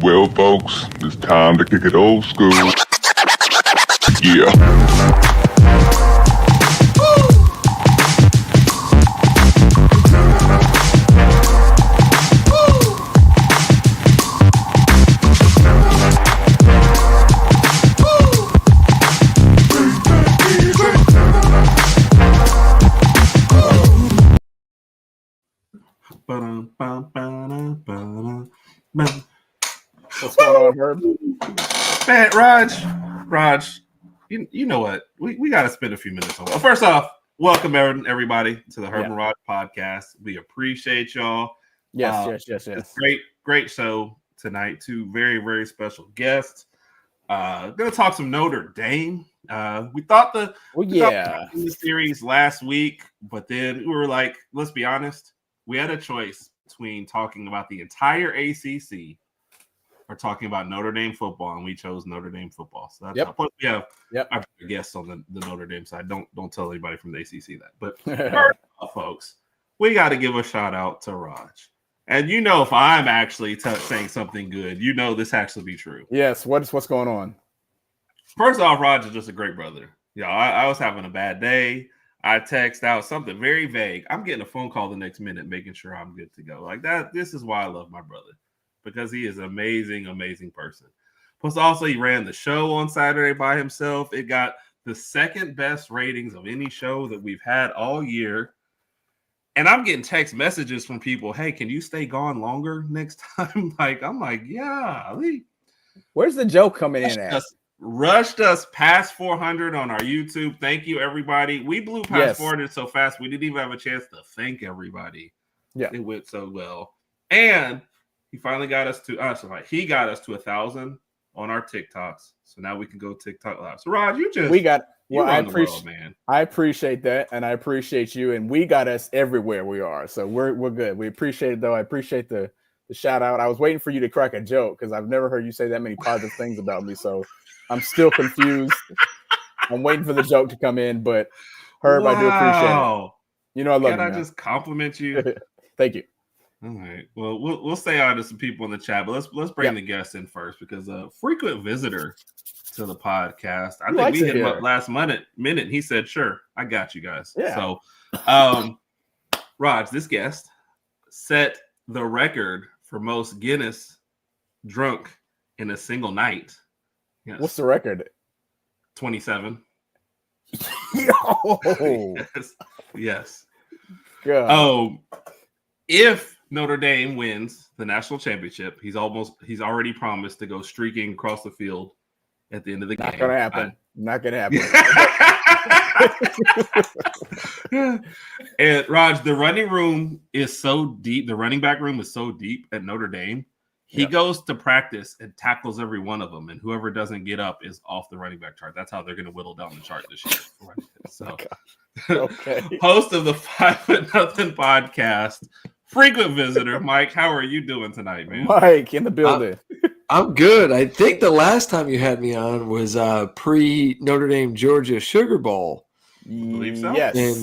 Well, folks, it's time to kick it old school. Yeah. What's going on, Herb? Man, Rodg, you know what? We got to spend a few minutes on it. Well, first off, welcome everybody to the Herb and Rodg podcast. We appreciate y'all. Yes. Great show tonight. Two very, very special guests. Gonna talk some Notre Dame. We thought the series last week, but then we were like, let's be honest, we had a choice between talking about the entire ACC or talking about Notre Dame football, and we chose Notre Dame football. So that's plus we have our guests on the Notre Dame side. Don't tell anybody from the ACC that. But first off, folks, we got to give a shout out to Rodg. And you know, if I'm actually saying something good, you know this has to be true. Yes. What's going on? First off, Rodg is just a great brother. Yeah, I was having a bad day. I text out something very vague. I'm getting a phone call the next minute, making sure I'm good to go. Like that. This is why I love my brother, because he is an amazing, amazing person. Plus, also, he ran the show on Saturday by himself. It got the second best ratings of any show that we've had all year. And I'm getting text messages from people, hey, can you stay gone longer next time? I'm like, yeah. Where's the joke coming in at? Rushed us past 400 on our YouTube. Thank you, everybody. We blew past 400 so fast, we didn't even have a chance to thank everybody. Yeah. It went so well. And he finally got us to 1,000 on our TikToks. So now we can go TikTok live. So Rodg, I appreciate that, and I appreciate you, and we got us everywhere we are. So we're good. We appreciate it though. I appreciate the shout out. I was waiting for you to crack a joke because I've never heard you say that many positive things about me. So I'm still confused. I'm waiting for the joke to come in, but Herb, I do appreciate it. You know I love you. Can I just compliment you? Thank you. All right. Well, we'll say hi to some people in the chat, but let's bring the guests in first, because a frequent visitor to the podcast. I think we hit him up last minute. And he said, "Sure, I got you guys." Yeah. So, Rodg, this guest set the record for most Guinness drunk in a single night. Yes. What's the record? 27. Yo. Yes. God. If Notre Dame wins the national championship, he's already promised to go streaking across the field at the end of the game. Not gonna happen. And Rodg, the running room is so deep. The running back room is so deep at Notre Dame. He goes to practice and tackles every one of them, and whoever doesn't get up is off the running back chart. That's how they're going to whittle down the chart this year. So, host of the 5-0 podcast, frequent visitor, Mike. How are you doing tonight, man? Mike in the building. I'm good. I think the last time you had me on was pre Notre Dame Georgia Sugar Bowl. I believe so. Yes, and,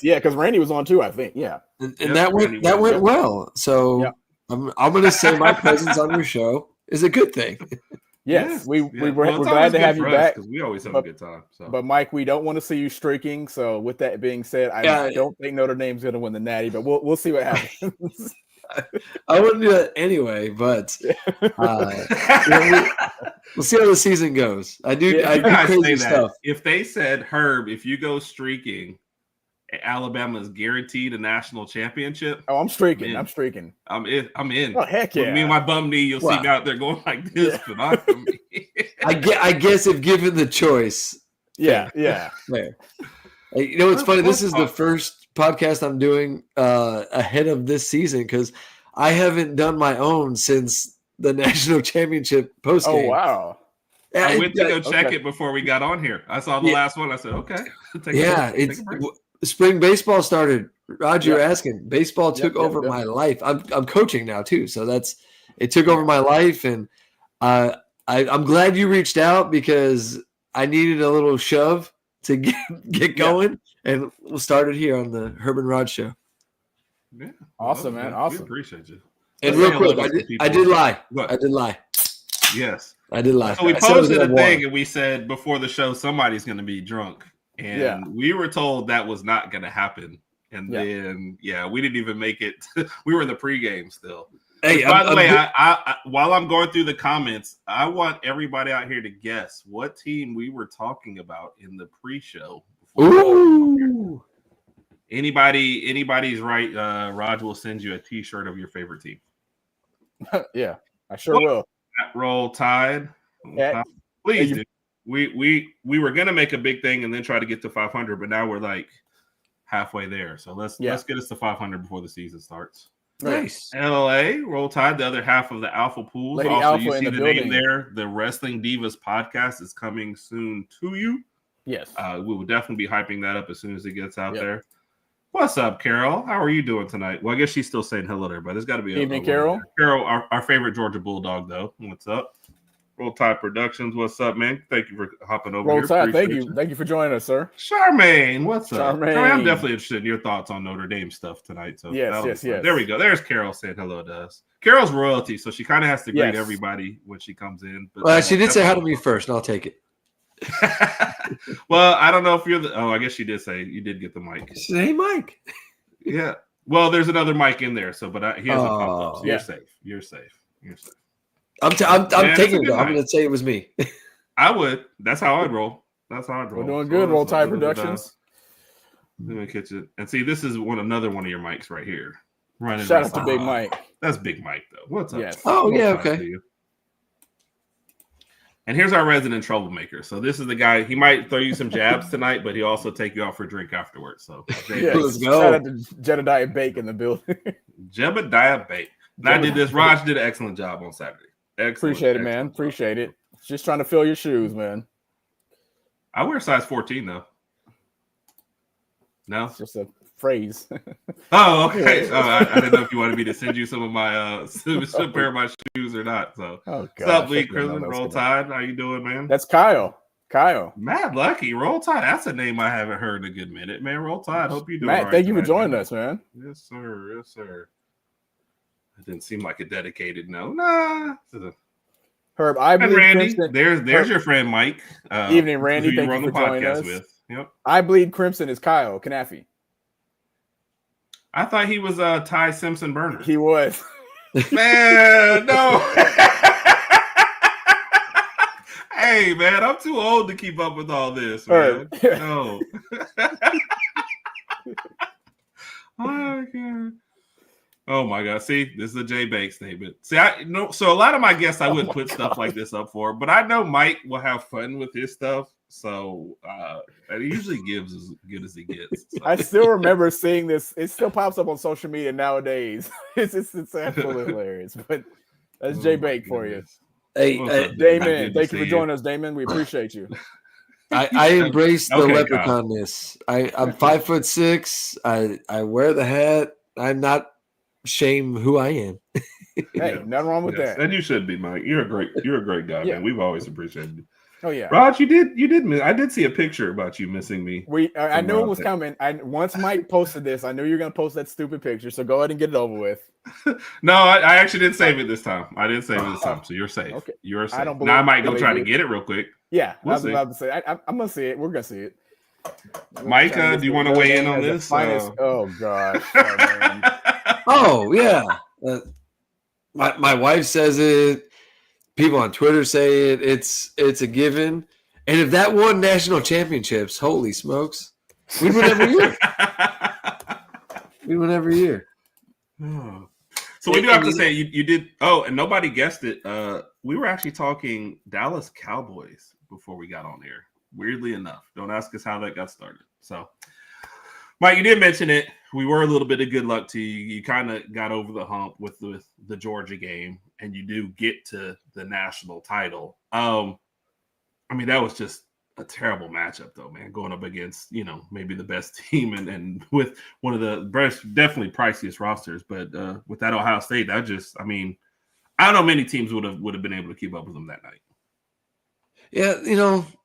because Randy was on too. I think, and that went well. So I'm going to say my presence on your show is a good thing. Yes, we're glad to have you back because we always have a good time. So. But Mike, we don't want to see you streaking. So with that being said, I don't think Notre Dame's going to win the Natty, but we'll see what happens. I wouldn't do that anyway, but we'll see how the season goes. I do crazy stuff. If they said, Herb, if you go streaking, Alabama is guaranteed a national championship. Oh, I'm streaking. I'm in. Oh, heck yeah. With me and my bum knee, you'll see me out there going like this, but not for me. I guess if given the choice. Yeah. You know, it's funny. This is the first podcast I'm doing ahead of this season because I haven't done my own since the national championship postgame. Oh, wow. I went to go check it before we got on here. I saw the last one. I said, okay. Spring baseball started. Roger asking. Baseball took over my life. I'm coaching now too, so it took over my life, and I'm glad you reached out because I needed a little shove to get going, and we'll start it here on the Herb and Rodg Show. Yeah, awesome, man. Awesome. We appreciate you. And real quick, I did lie. What? I did lie. Yes. I did lie. So we posted a thing and we said before the show somebody's going to be drunk, and we were told that was not going to happen. And then we didn't even make it. We were in the pregame still. Hey, by the way, I while I'm going through the comments, I want everybody out here to guess what team we were talking about in the pre-show. Ooh. Anybody's right. Rodg will send you a T-shirt of your favorite team. Yeah, I sure will. Roll Tide. Please do. We were gonna make a big thing and then try to get to 500, but now we're like halfway there. So let's get us to 500 before the season starts. Nice. LA, Roll Tide, the other half of the Alpha Pools. Lady also, Alpha you see in the building. name there. The Wrestling Divas podcast is coming soon to you. Yes. We will definitely be hyping that up as soon as it gets out there. What's up, Carol? How are you doing tonight? Well, I guess she's still saying hello there, but there's got to be evening, Carol. Carol, our favorite Georgia Bulldog, though. What's up? Roll Tide Productions. What's up, man? Thank you for hopping over Roll here. Tide, thank you for joining us, sir. Charmaine, what's up? Charmaine, I'm definitely interested in your thoughts on Notre Dame stuff tonight. So yes. There we go. There's Carol saying hello to us. Carol's royalty, so she kind of has to greet everybody when she comes in. But well, she did say hi to me first, and I'll take it. Well, I don't know if you're the. Oh, I guess she did say you did get the mic. She said, hey, Mike. Yeah. Well, there's another mic in there, so he hasn't popped up. So you're safe. You're safe. I'm taking it. I'm going to say it was me. I would. That's how I'd roll. We're doing good, Roll Tide Productions. Let me catch it. And see, this is another one of your mics right here. Shout out to Big Mike. That's Big Mike, though. What's up? Yes. Oh, yeah, okay. And here's our resident troublemaker. So this is the guy. He might throw you some jabs tonight, but he also take you out for a drink afterwards. So let's go. Shout out to Jedediah Bake in the building. Jedediah Bake. I did this. Raj did an excellent job on Saturday. Appreciate it, man. Appreciate it. Just trying to fill your shoes, man. I wear size 14 though. No, it's just a phrase. Oh, okay. I didn't know if you wanted me to send you some of my pair of my shoes or not. So, what's up, Lee Crimson? Roll Tide. How you doing, man? That's Kyle. Mad Lucky. Roll Tide. That's a name I haven't heard in a good minute, man. Roll Tide. Hope you're doing Matt, right thank you for joining us, man. Yes, sir. It didn't seem like a dedicated no. Nah. Herb, I believe Randy. Crimson, there's your friend Mike. Evening, Randy. Thank you for joining us. Yep. I bleed Crimson is Kyle Kanafi. I thought he was Ty Simpson Burner. He was. Man, no. Hey, man, I'm too old to keep up with all this, man. No. Oh my God! See, this is a Jay Banks statement. See, so a lot of my guests I wouldn't put stuff like this up for, but I know Mike will have fun with his stuff, so he usually gives as good as he gets. So. I still remember seeing this. It still pops up on social media nowadays. It's absolutely hilarious. But that's Jay Banks for you. Hey, Damon, thank you for joining us, Damon. We appreciate you. I embrace the leprechaun-ness. I'm 5'6". I wear the hat. I'm not shame who I am. Hey, nothing wrong with that. And you should be, Mike. You're a great guy, man. We've always appreciated you. Oh yeah, Raj, you did miss. I did see a picture about you missing me. I knew it was coming. Once Mike posted this, I knew you were gonna post that stupid picture. So go ahead and get it over with. No, I actually didn't save it this time. So you're safe. Okay. You're safe. Now I might go try to get it real quick. Yeah, I was about to say. I'm gonna see it. We're gonna see it. Mike, do you want to weigh in on this? Oh gosh. Oh yeah. My wife says it. People on Twitter say it. It's a given. And if that won national championships, holy smokes, we'd win every year. So we do have to say you did. Oh, and nobody guessed it. We were actually talking Dallas Cowboys before we got on here. Weirdly enough, don't ask us how that got started. So, Mike, you did mention it. We were a little bit of good luck to you. You kind of got over the hump with the Georgia game, and you do get to the national title. I mean, that was just a terrible matchup, though, man. Going up against, maybe the best team and with one of the best, definitely priciest rosters. But with that Ohio State, I don't know many teams would have been able to keep up with them that night. Yeah,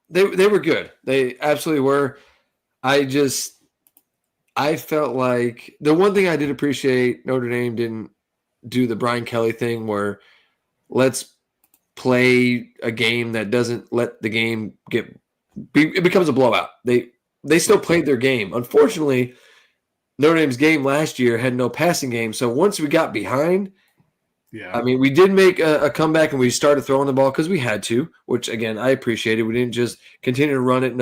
they were good. They absolutely were. I felt like the one thing I did appreciate, Notre Dame didn't do the Brian Kelly thing where let's play a game that doesn't let the game it becomes a blowout. They still played their game. Unfortunately, Notre Dame's game last year had no passing game. So once we got behind, I mean, we did make a comeback and we started throwing the ball because we had to, which, again, I appreciated. We didn't just continue to run it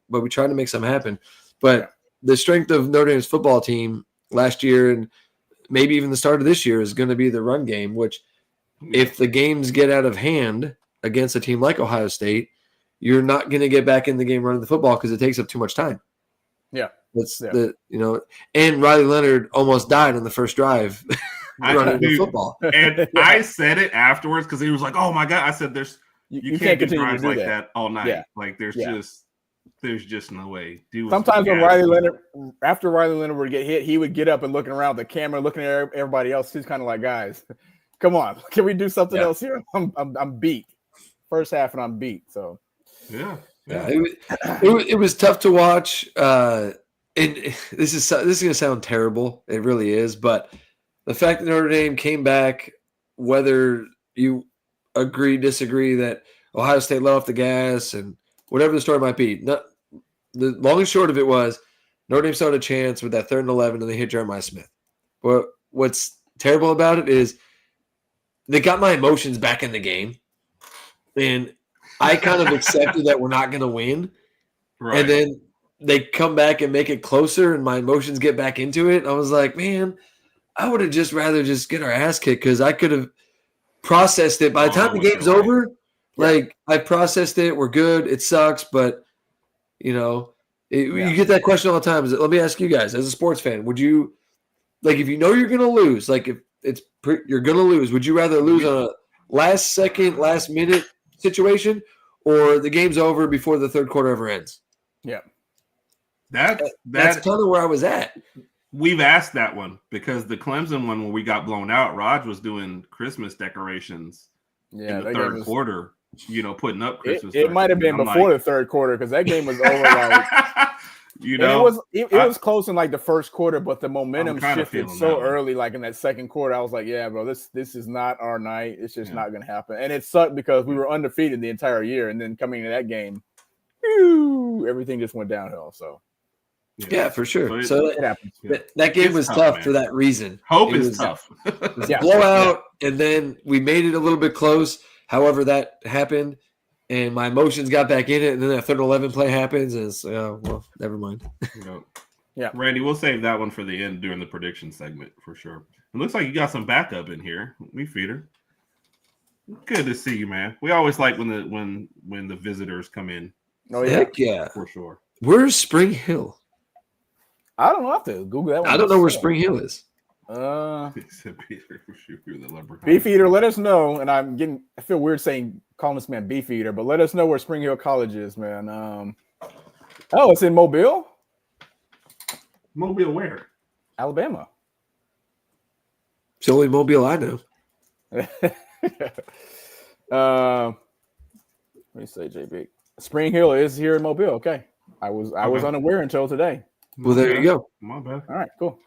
but we tried to make something happen. But the strength of Notre Dame's football team last year and maybe even the start of this year is going to be the run game, which if the games get out of hand against a team like Ohio State, you're not going to get back in the game running the football because it takes up too much time. Yeah. And Riley Leonard almost died on the first drive running the football. And I said it afterwards because he was like, "Oh my God!" I said, "There's you can't do drives like that all night. Yeah. Like there's just no way." Sometimes when after Riley Leonard would get hit, he would get up and looking around the camera, looking at everybody else. He's kind of like, "Guys, come on, can we do something else here? I'm beat. First half and I'm beat." So it was tough to watch. And this is going to sound terrible. It really is. But the fact that Notre Dame came back, whether you agree, disagree that Ohio State let off the gas and whatever the story might be, the long and short of it was Notre Dame still had a chance with that 3rd and 11 and they hit Jeremiah Smith. But what's terrible about it is they got my emotions back in the game. And I kind of accepted that we're not going to win. Right. And then they come back and make it closer and my emotions get back into it. I was like, man, I would have rather get our ass kicked because I could have processed it. By the time the game's over, I processed it. We're good. It sucks. But, you get that question all the time. Let me ask you guys, as a sports fan, would you, if you know you're going to lose, if you're going to lose, would you rather lose on a last minute situation or the game's over before the third quarter ever ends? Yeah. That's kind of where I was at. We've asked that one because the Clemson one, when we got blown out, Rodg was doing Christmas decorations in the third quarter, putting up Christmas. It might have been before the third quarter because that game was over. It was close in the first quarter, but the momentum shifted so early, in that second quarter. I was like, yeah, bro, this is not our night. It's just not going to happen. And it sucked because we were undefeated the entire year. And then coming into that game, everything just went downhill. So. Yeah, for sure. So it happens. That game was tough for that reason. Hope is tough. It was a blowout, and then we made it a little bit close. However, that happened, and my emotions got back in it, and then that 3rd and 11 play happens, and it's, never mind. Yeah, Randy, we'll save that one for the end during the prediction segment for sure. It looks like you got some backup in here. We feeder. Good to see you, man. We always like when the visitors come in. Oh yeah, heck yeah, for sure. Where's Spring Hill? I don't know. I have to Google that one. I don't know where Spring Hill is. Beefeater, let us know. And I feel weird calling this man Beefeater, but let us know where Spring Hill College is, man. It's in Mobile. Mobile where? Alabama. It's the only Mobile I know. Let me say, JB. Spring Hill is here in Mobile. Okay. I was unaware until today. Well, there you go. My bad. All right, cool.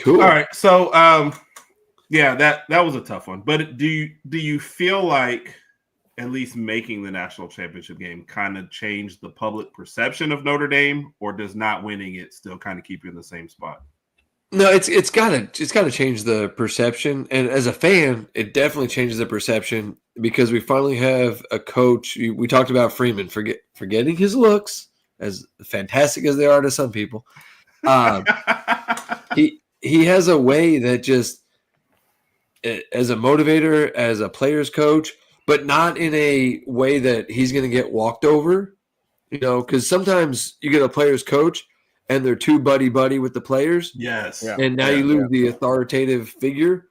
All right, so that was a tough one. But do you feel like at least making the national championship game kind of changed the public perception of Notre Dame, or does not winning it still kind of keep you in the same spot? No, it's gotta change the perception, and as a fan, it definitely changes the perception because we finally have a coach. We talked about Freeman forgetting his looks. As fantastic as they are to some people, he has a way that just as a motivator, as a player's coach, but not in a way that he's going to get walked over. Because sometimes you get a player's coach and they're too buddy with the players. Yes, and now you lose the authoritative figure.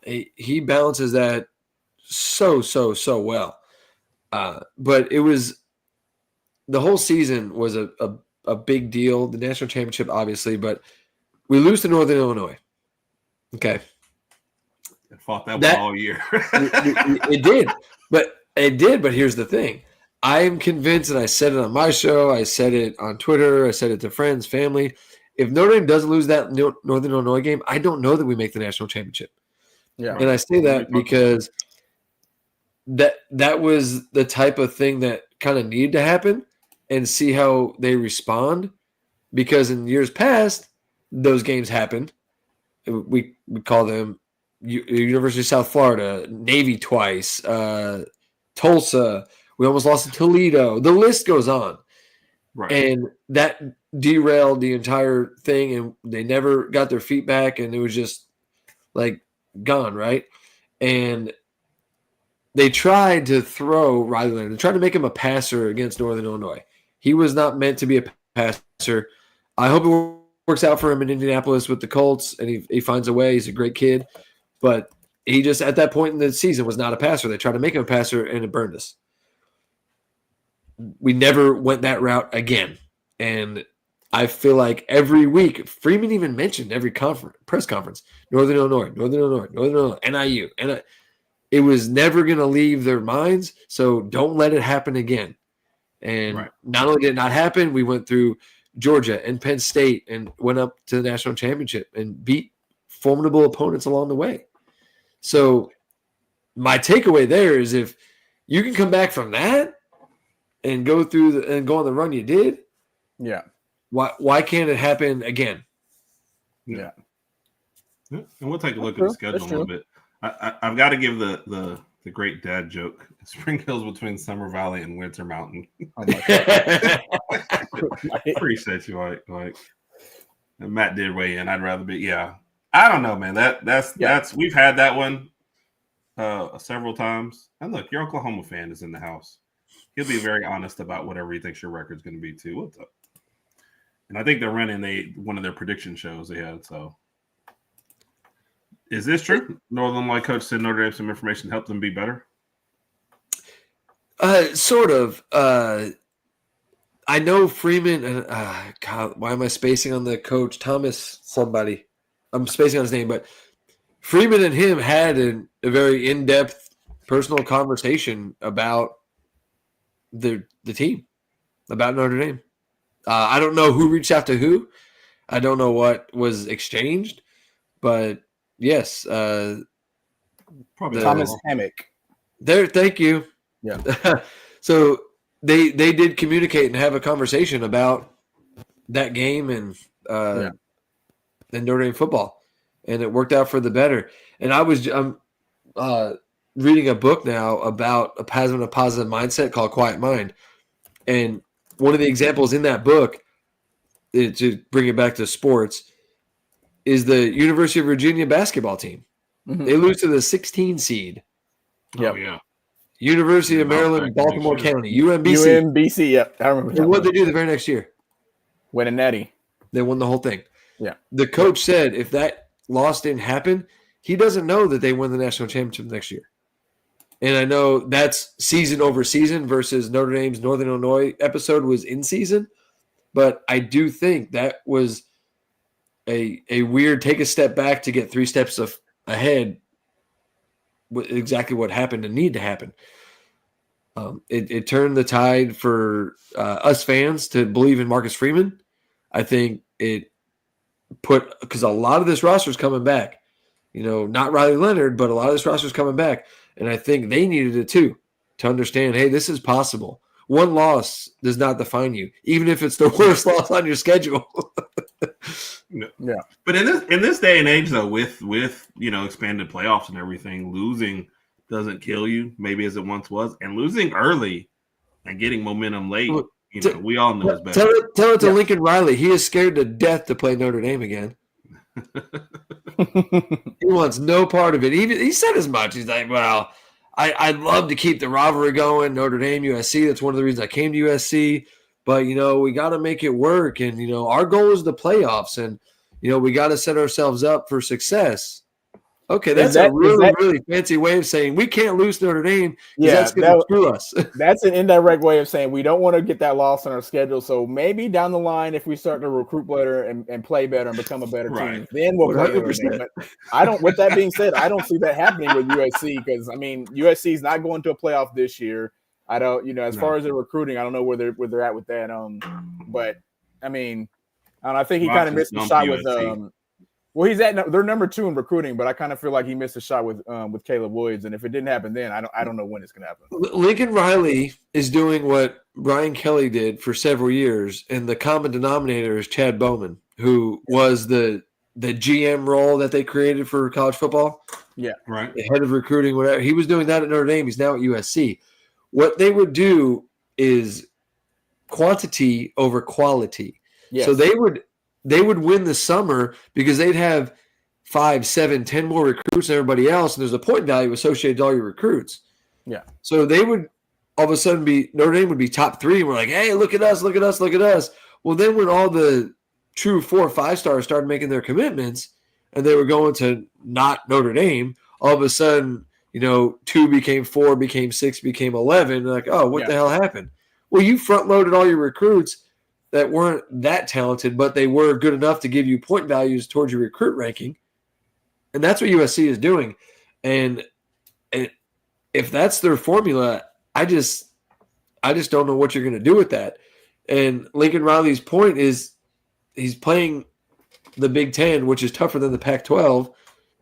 He balances that so well. But it was. The whole season was a big deal. The national championship, obviously, but we lose to Northern Illinois. Okay. I fought that one all year. It did. But here's the thing. I am convinced, and I said it on my show, I said it on Twitter, I said it to friends, family. If Notre Dame doesn't lose that Northern Illinois game, I don't know that we make the national championship. Yeah. And I say that because that was the type of thing that kind of needed to happen, and see how they respond. Because in years past, those games happened. We call them University of South Florida, Navy twice, Tulsa. We almost lost to Toledo. The list goes on. Right. And that derailed the entire thing, and they never got their feet back, and it was just like gone, right? And they tried to throw Riley Leonard. They tried to make him a passer against Northern Illinois. He was not meant to be a passer. I hope it works out for him in Indianapolis with the Colts, and he finds a way. He's a great kid. But he just, at that point in the season, was not a passer. They tried to make him a passer, and it burned us. We never went that route again. And I feel like every week, Freeman even mentioned every press conference, Northern Illinois, NIU. And it was never going to leave their minds, so don't let it happen again. And not only did it not happen, we went through Georgia and Penn State and went up to the national championship and beat formidable opponents along the way. So my takeaway there is, if you can come back from that and go through and go on the run you did, why can't it happen again? Yeah. And we'll take a look at the schedule a little bit. I've got to give the great dad joke. Spring Hill's between Summer Valley and Winter Mountain. Oh my God. Appreciate you, Mike. And Matt did weigh in. I'd rather be, I don't know, man. That's we've had that one several times. And look, your Oklahoma fan is in the house. He'll be very honest about whatever he thinks your record's going to be too. What's up? And I think they're running one of their prediction shows they had. So, is this true? Northern Illinois coach said Notre Dame some information to help them be better. Sort of. I know Freeman and God, why am I spacing on the coach? Thomas somebody. I'm spacing on his name, but Freeman and him had a very in-depth personal conversation about the team, about Notre Dame. I don't know who reached out to who. I don't know what was exchanged, but yes. Probably Thomas Hammock. There, thank you. Yeah. So they did communicate and have a conversation about that game and Notre Dame football, and it worked out for the better. And I'm reading a book now about having a positive mindset called Quiet Mind, and one of the examples in that book, to bring it back to sports, is the University of Virginia basketball team. Mm-hmm. They lose to the 16 seed. Oh, yeah. University of Maryland, Baltimore County, UMBC. UMBC, yep. I remember. And what did they do the very next year? Win a natty. They won the whole thing. Yeah. The coach said if that loss didn't happen, he doesn't know that they win the national championship next year. And I know that's season over season versus Notre Dame's Northern Illinois episode was in season. But I do think that was a weird take a step back to get 3 steps ahead. Exactly what happened and need to happen. It turned the tide for us fans to believe in Marcus Freeman. I think it because a lot of this roster is coming back. Not Riley Leonard, but a lot of this roster is coming back. And I think they needed it too, to understand, hey, this is possible. One loss does not define you, even if it's the worst loss on your schedule. Yeah. But in this day and age, though, with expanded playoffs and everything, losing doesn't kill you, maybe as it once was, and losing early and getting momentum late, we all know it's better. Tell it to Lincoln Riley. He is scared to death to play Notre Dame again. He wants no part of it. He said as much. He's like, well, I'd love to keep the rivalry going, Notre Dame, USC. That's one of the reasons I came to USC. But, we got to make it work. And, our goal is the playoffs. And, we got to set ourselves up for success. Okay, that's a really fancy way of saying we can't lose Notre Dame because that's going to screw us. That's an indirect way of saying we don't want to get that loss on our schedule. So maybe down the line, if we start to recruit better and play better and become a better team, then we'll play Notre Dame. But with that being said, I don't see that happening with USC because, USC is not going to a playoff this year. I don't, as far as their recruiting, I don't know where they're at with that. But I think he kind of missed the shot with Well, they're number 2 in recruiting, but I kind of feel like he missed a shot with Caleb Williams, and if it didn't happen then, I don't know when it's going to happen. Lincoln Riley is doing what Brian Kelly did for several years, and the common denominator is Chad Bowman, who was the GM role that they created for college football. Yeah, right. The head of recruiting, whatever. He was doing that at Notre Dame. He's now at USC. What they would do is quantity over quality. Yes. So they would win the summer because they'd have 5, 7, 10 more recruits than everybody else, and there's a point value associated to all your recruits. Yeah. So they would all of a sudden Notre Dame would be top 3, and we're like, hey, look at us, look at us, look at us. Well, then when all the true 4 or 5 stars started making their commitments and they were going to not Notre Dame, all of a sudden, 2 became 4, became 6, became 11. Like, oh, what the hell happened? Well, you front-loaded all your recruits that weren't that talented, but they were good enough to give you point values towards your recruit ranking. And that's what USC is doing. And if that's their formula, I just don't know what you're going to do with that. And Lincoln Riley's point is he's playing the Big Ten, which is tougher than the Pac-12,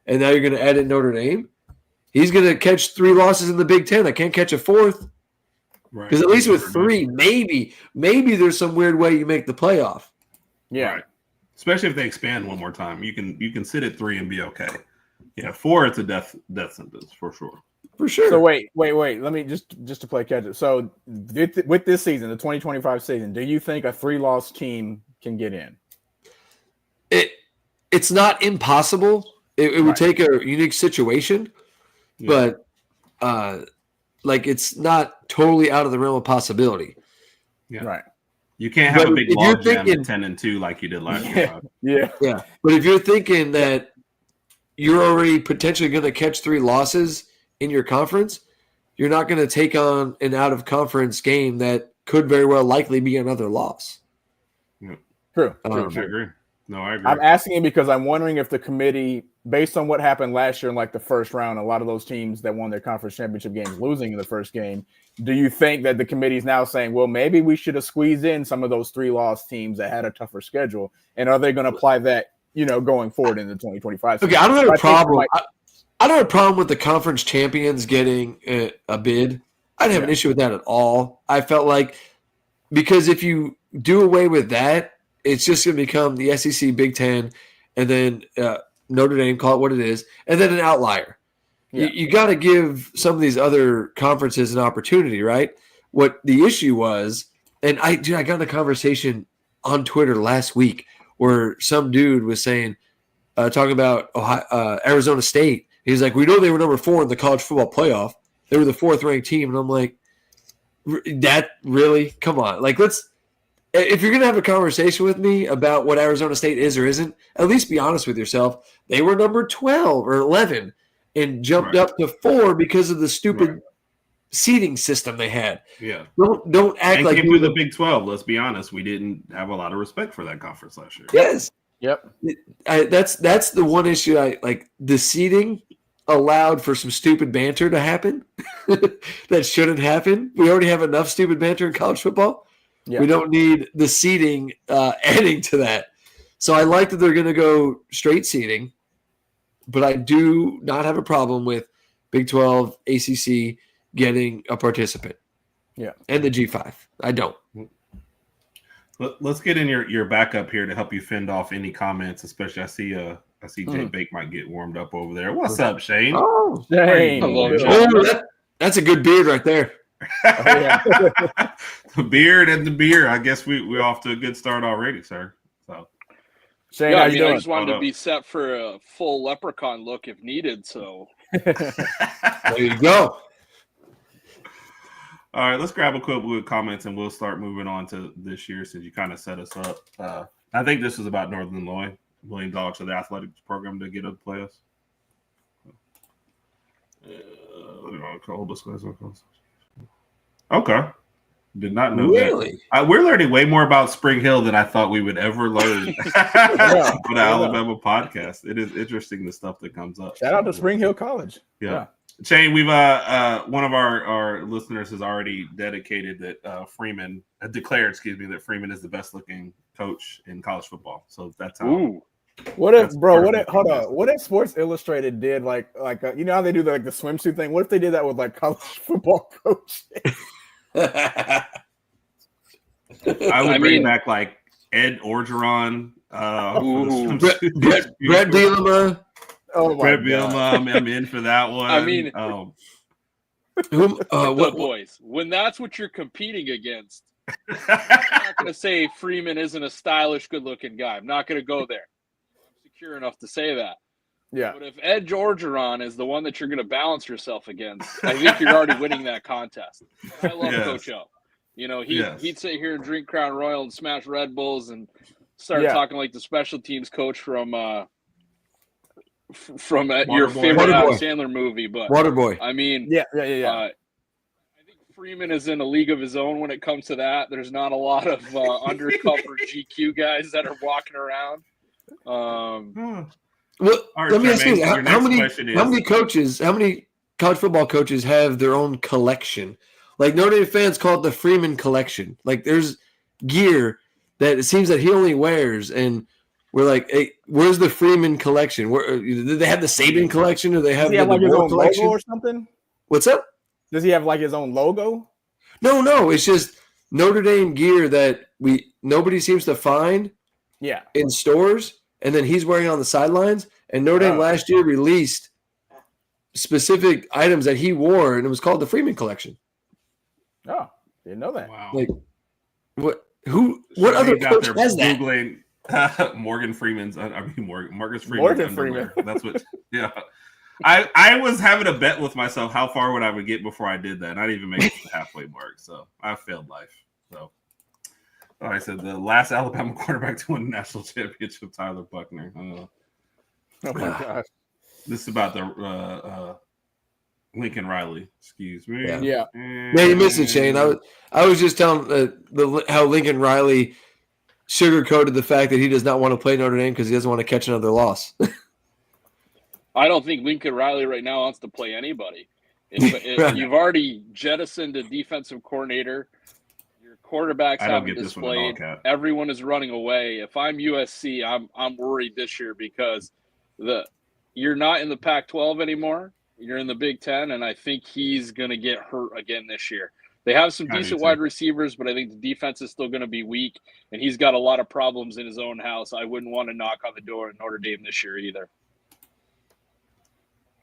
and now you're going to add in Notre Dame. He's going to catch 3 losses in the Big Ten. I can't catch a 4th. Right. Because at least with 3, maybe there's some weird way you make the playoff. Yeah. Right. Especially if they expand one more time. You can sit at 3 and be okay. Yeah, 4, it's a death sentence for sure. For sure. So wait. Let me just to play catch up. So with this season, the 2025 season, do you think a 3-loss team can get in? It's not impossible. It would take a unique situation, but it's not totally out of the realm of possibility. Yeah. Right. You can't have a big log jam at 10-2 like you did last year. Yeah. But if you're thinking that you're already potentially going to catch 3 losses in your conference, you're not going to take on an out-of-conference game that could very well likely be another loss. Yeah. True. I agree. No, I agree. I'm asking because I'm wondering if the committee, based on what happened last year in the first round, a lot of those teams that won their conference championship games losing in the first game, do you think that the committee is now saying, well, maybe we should have squeezed in some of those 3-loss teams that had a tougher schedule? And are they going to apply that, going forward into 2025 season? Okay, I don't have a problem. I don't have a problem with the conference champions getting a bid. I didn't have an issue with that at all. I felt like because if you do away with that, it's just going to become the SEC, Big Ten, and then Notre Dame, call it what it is, and then an outlier. Yeah. You got to give some of these other conferences an opportunity, right? What the issue was, and I got in a conversation on Twitter last week where some dude was saying, talking about Arizona State. He's like, we know they were number 4 in the college football playoff. They were the 4th ranked team. And I'm like, that really? Come on. If you're going to have a conversation with me about what Arizona State is or isn't, at least be honest with yourself. They were number 12 or 11 and jumped up to 4 because of the stupid seeding system they had. Yeah. Don't act like you were the Big 12. Let's be honest. We didn't have a lot of respect for that conference last year. Yes. Yep. That's the one issue I like. The seeding allowed for some stupid banter to happen that shouldn't happen. We already have enough stupid banter in college football. Yeah. We don't need the seeding adding to that. So I like that they're going to go straight seeding, but I do not have a problem with Big 12, ACC getting a participant. Yeah. And the G5. I don't. Let's get in your backup here to help you fend off any comments, especially I see Jay Bake might get warmed up over there. What's up, Shane? Oh, Shane. Hello, that's a good beard right there. The beard and the beer. I guess we're off to a good start already, sir. So Shane, how you doing? I just wanted to be set for a full leprechaun look if needed. So there you go. All right, let's grab a quick with comments and we'll start moving on to this year since you kind of set us up. I think this is about Northern Illinois, $1 million to the athletics program to get up to playoffs. Okay. Did not know really? That. We're learning way more about Spring Hill than I thought we would ever learn on the Alabama podcast. It is interesting the stuff that comes up. Shout out to Spring Hill College. Yeah. Shane, we've one of our listeners has already dedicated that declared that Freeman is the best looking coach in college football. So that's how What if, bro? What if Sports Illustrated did like you know how they do the swimsuit thing? What if they did that with like college football coaches? I would bring back like Ed Orgeron, Brett Bielema. Oh my Brett Bielema, I'm in for that one. I mean, what boys? When that's what you're competing against, I'm not going to say Freeman isn't a stylish, good-looking guy. I'm not going to go there. I'm secure enough to say that. Yeah. But if Ed Orgeron is the one that you're going to balance yourself against, I think you're already winning that contest. I love Coach O. You know, he'd sit here and drink Crown Royal and smash Red Bulls and start talking like the special teams coach from your favorite Adam Sandler movie. But Waterboy. I mean, yeah. I think Freeman is in a league of his own when it comes to that. There's not a lot of undercover GQ guys that are walking around. Well, let me ask you: how many college football coaches have their own collection? Like Notre Dame fans call it the Freeman collection. Like there's gear that it seems that he only wears, and we're like, hey, where's the Freeman collection? Where do they have the Saban collection, or they have the like his own collection logo or something? What's up? Does he have like his own logo? No. It's just Notre Dame gear that nobody seems to find. Yeah. In stores, and then he's wearing on the sidelines. And Notre Dame last year released specific items that he wore, and it was called the Freeman collection. Oh, didn't know that. Wow. Like, what other coach has that? Googling Morgan Freeman's. Marcus Freeman. Morgan Freeman. That's what. Yeah. I was having a bet with myself how far would I would get before I did that. And I didn't even make it to the halfway mark, so I failed life. So. I said the last Alabama quarterback to win a national championship, Tyler Buckner. Oh my gosh! This is about the Lincoln Riley. Excuse me. Yeah. Man, you missed it, Shane. I was just telling how Lincoln Riley sugarcoated the fact that he does not want to play Notre Dame because he doesn't want to catch another loss. I don't think Lincoln Riley right now wants to play anybody. If you've already jettisoned a defensive coordinator. Quarterbacks haven't displayed. Everyone is running away. If I'm USC, I'm worried this year because you're not in the Pac-12 anymore. You're in the Big Ten, and I think he's going to get hurt again this year. They have some decent wide receivers, but I think the defense is still going to be weak, and he's got a lot of problems in his own house. I wouldn't want to knock on the door at Notre Dame this year either.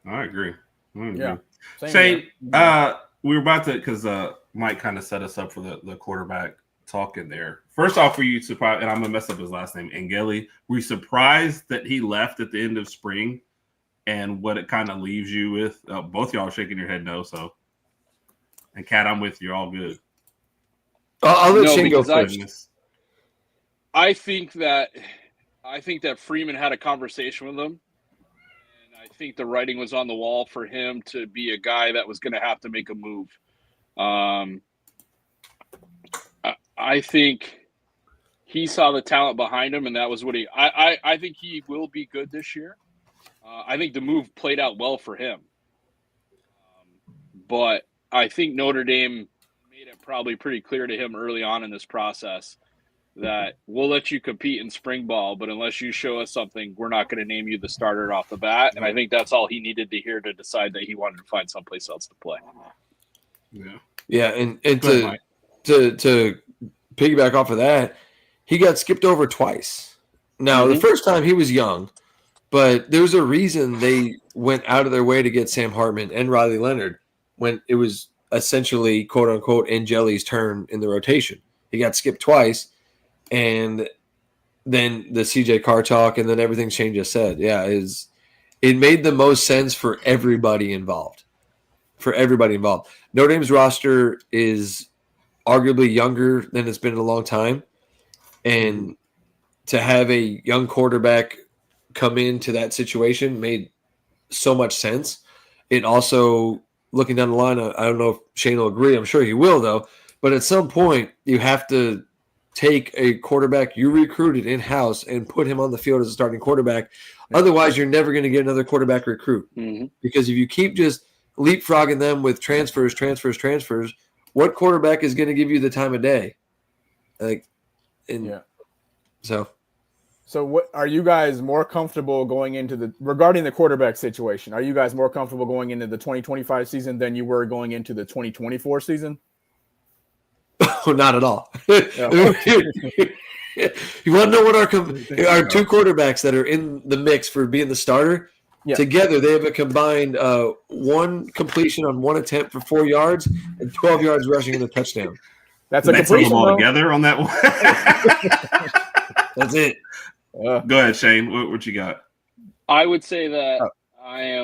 I agree. Yeah. Shane, we were about to because Mike kind of set us up for the quarterback talk in there. First off, were you surprised? And I'm gonna mess up his last name, Angeli. Were you surprised that he left at the end of spring, and what it kind of leaves you with? Both y'all are shaking your head no. So, and Kat, I'm with you. All good. I'll let Shane go first. I think that Freeman had a conversation with him. I think the writing was on the wall for him to be a guy that was going to have to make a move. I think he saw the talent behind him, and that was what I think he will be good this year. I think the move played out well for him. But I think Notre Dame made it probably pretty clear to him early on in this process that we'll let you compete in spring ball, but unless you show us something, we're not going to name you the starter off the bat. And I think that's all he needed to hear to decide that he wanted to find someplace else to play. Yeah, and to piggyback off of that, he got skipped over twice. Now, the first time he was young, but there's a reason they went out of their way to get Sam Hartman and Riley Leonard when it was essentially, quote unquote, Angeli's turn in the rotation. He got skipped twice. And then the CJ Carr talk, and then everything Shane just said. Yeah, it made the most sense for everybody involved. Notre Dame's roster is arguably younger than it's been in a long time. And to have a young quarterback come into that situation made so much sense. It also, looking down the line, I don't know if Shane will agree. I'm sure he will, though. But at some point, you have to take a quarterback you recruited in-house and put him on the field as a starting quarterback. Otherwise, you're never going to get another quarterback recruit. Because if you keep just leapfrogging them with transfers, what quarterback is going to give you the time of day? So. So what are you guys more comfortable going into regarding the quarterback situation? Are you guys more comfortable going into the 2025 season than you were going into the 2024 season? Oh, not at all. You want to know what our two quarterbacks that are in the mix for being the starter? Yeah. Together, they have a combined 1 completion on 1 attempt for 4 yards and 12 yards rushing in a touchdown. That's a completion them all together on that one. That's it. Go ahead, Shane. What you got? I would say that I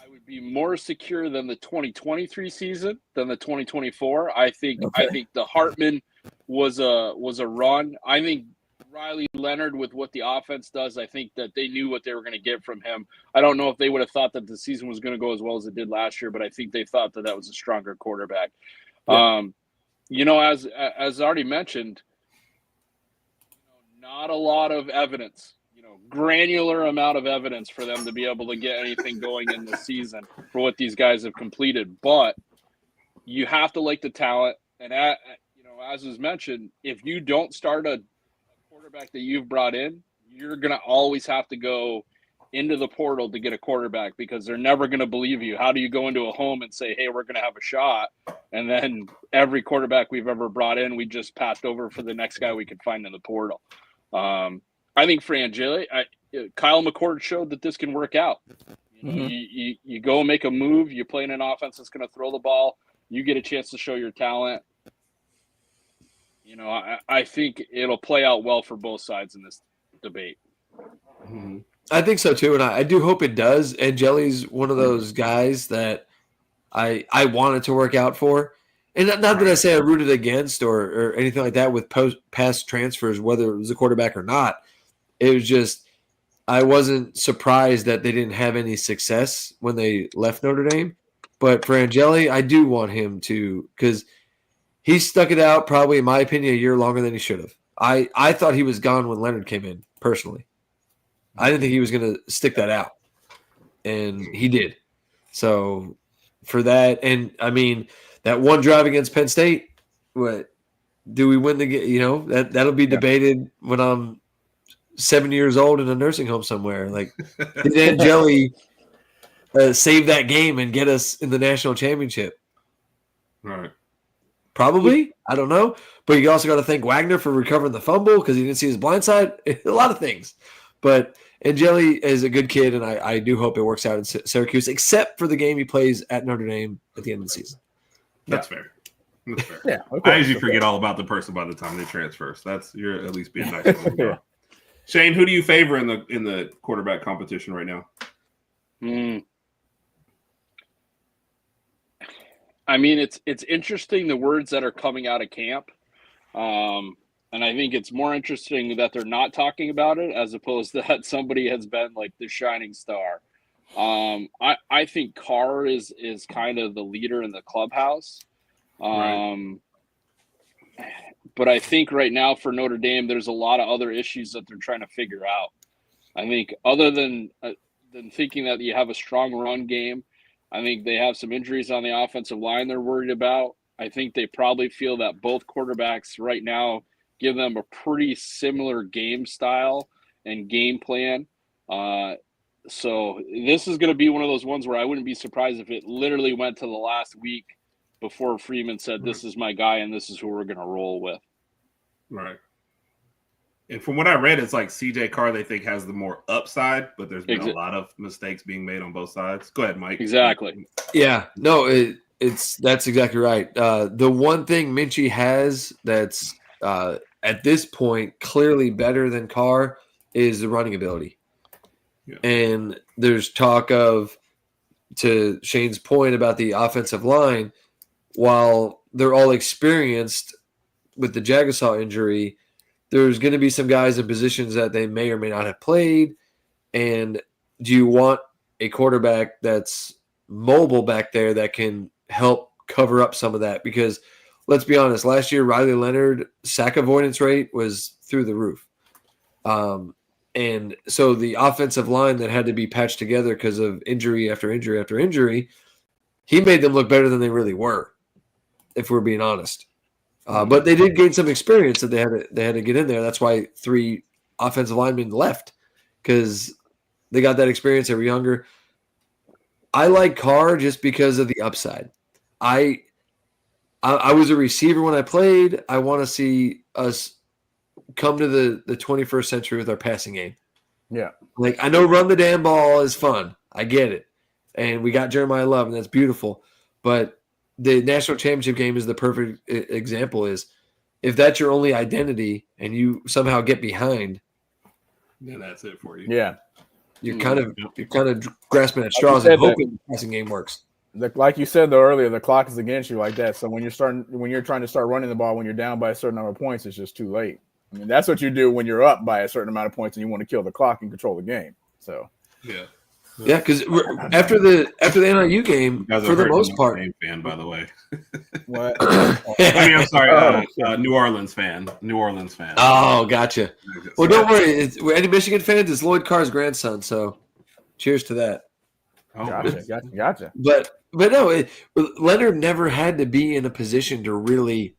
would be more secure than the 2023 season than the 2024. I think the Hartman was a run. I think Riley Leonard, with what the offense does, I think that they knew what they were going to get from him. I don't know if they would have thought that the season was going to go as well as it did last year, but I think they thought that was a stronger quarterback. Yeah. As already mentioned, not a lot of evidence, granular amount of evidence for them to be able to get anything going in the season for what these guys have completed. But you have to like the talent. And, as was mentioned, if you don't start a quarterback that you've brought in, you're going to always have to go into the portal to get a quarterback because they're never going to believe you. How do you go into a home and say, hey, we're going to have a shot? And then every quarterback we've ever brought in, we just passed over for the next guy we could find in the portal. I think for Angeli, Kyle McCord showed that this can work out. You go and make a move. You play in an offense that's going to throw the ball. You get a chance to show your talent. I think it'll play out well for both sides in this debate. Mm-hmm. I think so too, and I do hope it does. Angeli's one of those guys that I wanted to work out for. And not that I say I rooted against or anything like that with past transfers, whether it was a quarterback or not. It was just I wasn't surprised that they didn't have any success when they left Notre Dame. But for Angeli, I do want him to because he stuck it out probably, in my opinion, a year longer than he should have. I thought he was gone when Leonard came in, personally. I didn't think he was going to stick that out. And he did. So for that, and I mean – that one drive against Penn State, what do we win the game? That'll be debated when I'm 7 years old in a nursing home somewhere. Like, did Angeli save that game and get us in the national championship? Right. Probably. I don't know. But you also got to thank Wagner for recovering the fumble because he didn't see his blind side. A lot of things. But Angeli is a good kid, and I do hope it works out in Syracuse, except for the game he plays at Notre Dame at the end of the season. That's fair. Yeah, I usually forget all about the person by the time they transfer. So you're at least being nice. Yeah. Shane, who do you favor in the quarterback competition right now? I mean, it's interesting the words that are coming out of camp, and I think it's more interesting that they're not talking about it as opposed to that somebody has been like the shining star. I think Carr is kind of the leader in the clubhouse. Right. But I think right now for Notre Dame, there's a lot of other issues that they're trying to figure out. I think other than thinking that you have a strong run game, I think they have some injuries on the offensive line they're worried about. I think they probably feel that both quarterbacks right now give them a pretty similar game style and game plan. So this is going to be one of those ones where I wouldn't be surprised if it literally went to the last week before Freeman said, this is my guy and this is who we're going to roll with. Right. And from what I read, it's like CJ Carr they think has the more upside, but there's been a lot of mistakes being made on both sides. Go ahead, Mike. Exactly. Yeah. No, that's exactly right. The one thing Minchie has that's at this point clearly better than Carr is the running ability. Yeah. And there's talk of, to Shane's point about the offensive line, while they're all experienced with the Jagasaw injury, there's going to be some guys in positions that they may or may not have played. And do you want a quarterback that's mobile back there that can help cover up some of that? Because let's be honest, last year, Riley Leonard sack avoidance rate was through the roof. And so the offensive line that had to be patched together because of injury after injury after injury, he made them look better than they really were, if we're being honest. But they did gain some experience that they had to get in there. That's why 3 offensive linemen left because they got that experience. They were younger. I like Carr just because of the upside. I was a receiver when I played. I want to see us come to the 21st century with our passing game. Yeah. Like, I know run the damn ball is fun. I get it. And we got Jeremiah Love, and that's beautiful. But the national championship game is the perfect example is if that's your only identity and you somehow get behind, then that's it for you. Yeah. You're kind of grasping at straws and hoping the passing game works. Like you said though earlier, the clock is against you like that. So when you're trying to start running the ball when you're down by a certain number of points, it's just too late. I mean, that's what you do when you're up by a certain amount of points and you want to kill the clock and control the game. So yeah, because after the NIU game, for the most part, fan by the way. What? I'm sorry, New Orleans fan. Oh, gotcha. Well, don't worry. Any Michigan fans? It's Lloyd Carr's grandson. So, cheers to that. Oh, gotcha. But no, Leonard never had to be in a position to really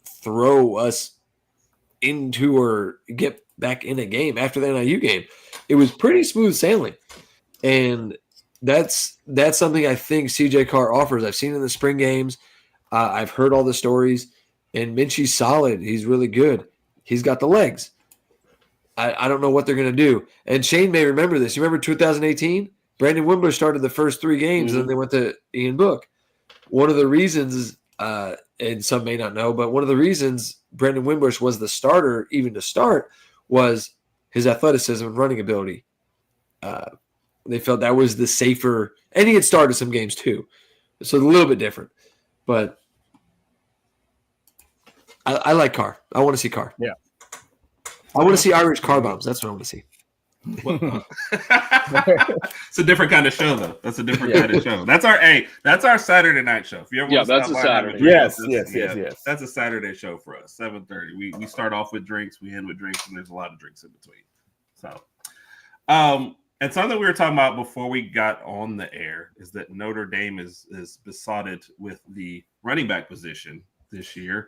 throw us into or get back in a game after the NIU game. It was pretty smooth sailing. And that's something I think CJ Carr offers. I've seen in the spring games. I've heard all the stories. And Minchie's solid. He's really good. He's got the legs. I don't know what they're going to do. And Shane may remember this. You remember 2018? Brandon Wimbush started the first 3 games, and then they went to Ian Book. One of the reasons, and some may not know, but one of the reasons Brandon Wimbush was the starter even to start was his athleticism and running ability. They felt that was the safer – and he had started some games too. So a little bit different. But I like Carr. I want to see Carr. Yeah. I want to see Irish car bombs. That's what I want to see. It's a different kind of show, though. That's a different kind of show. That's our Saturday night show. If you ever want to that's a Saturday. Yes. That's a Saturday show for us. 7:30. We start off with drinks, we end with drinks, and there's a lot of drinks in between. So, and something we were talking about before we got on the air is that Notre Dame is besotted with the running back position this year.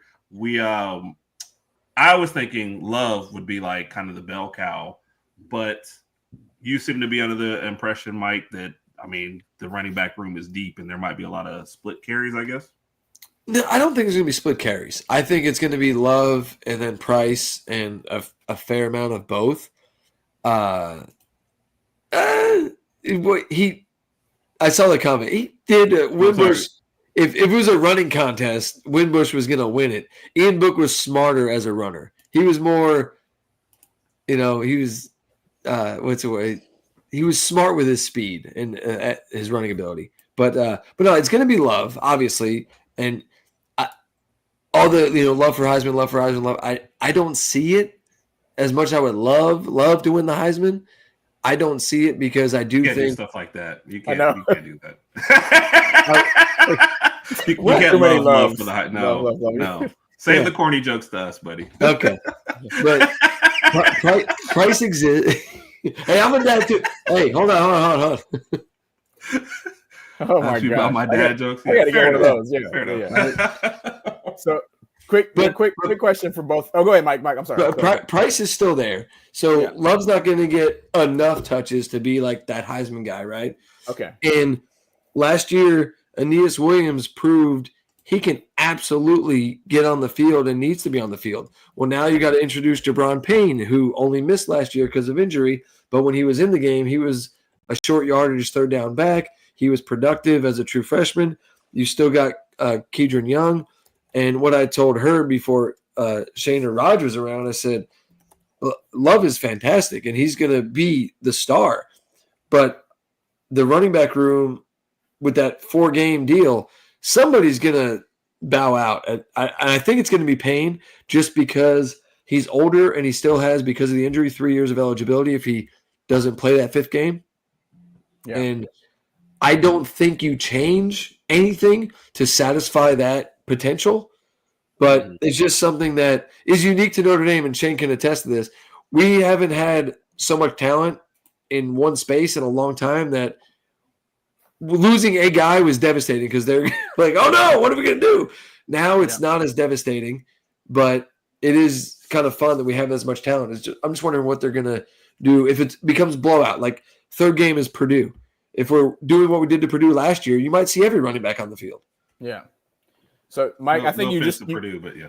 I was thinking Love would be like kind of the bell cow, but you seem to be under the impression, Mike, that the running back room is deep and there might be a lot of split carries, I guess. No, I don't think it's going to be split carries. I think it's going to be Love and then Price and a fair amount of both. I saw the comment. He did Wimbush. If it was a running contest, Wimbush was going to win it. Ian Book was smarter as a runner. He was more, he was he was smart with his speed and his running ability. But no, it's going to be Love, obviously, and all the love for Heisman, love. I don't see it as much as I would love to win the Heisman. I don't see it because I do think stuff like that. You can't do that. you can't love for the Heisman. No. Save the corny jokes to us, buddy. Okay, but Price exists. Hey, I'm a dad too. Hey, hold on. Oh my god! About my dad jokes. I gotta get one of those. Yeah, fair enough. So, quick question for both. Oh, go ahead, Mike. I'm sorry. Price is still there, so Love's not going to get enough touches to be like that Heisman guy, right? Okay. And last year, Aeneas Williams proved he can absolutely get on the field and needs to be on the field. Well, now you got to introduce Jabron Payne, who only missed last year because of injury, but when he was in the game, he was a short yardage third down back. He was productive as a true freshman. You still got Kedron Young. And what I told her before Shane or Rodg was around, I said, Love is fantastic, and he's going to be the star. But the running back room with that 4-game deal, somebody's going to bow out. I think it's going to be Payne just because he's older and he still has, because of the injury, 3 years of eligibility if he doesn't play that 5th game. Yeah. And I don't think you change anything to satisfy that potential, but it's just something that is unique to Notre Dame, and Shane can attest to this. We haven't had so much talent in one space in a long time that losing a guy was devastating because they're like, oh no, what are we going to do? Now it's not as devastating, but it is kind of fun that we have as much talent. I'm just wondering what they're going to do if it becomes blowout. Like third game is Purdue. If we're doing what we did to Purdue last year, you might see every running back on the field. Yeah. So, Mike, I think Purdue, but yeah.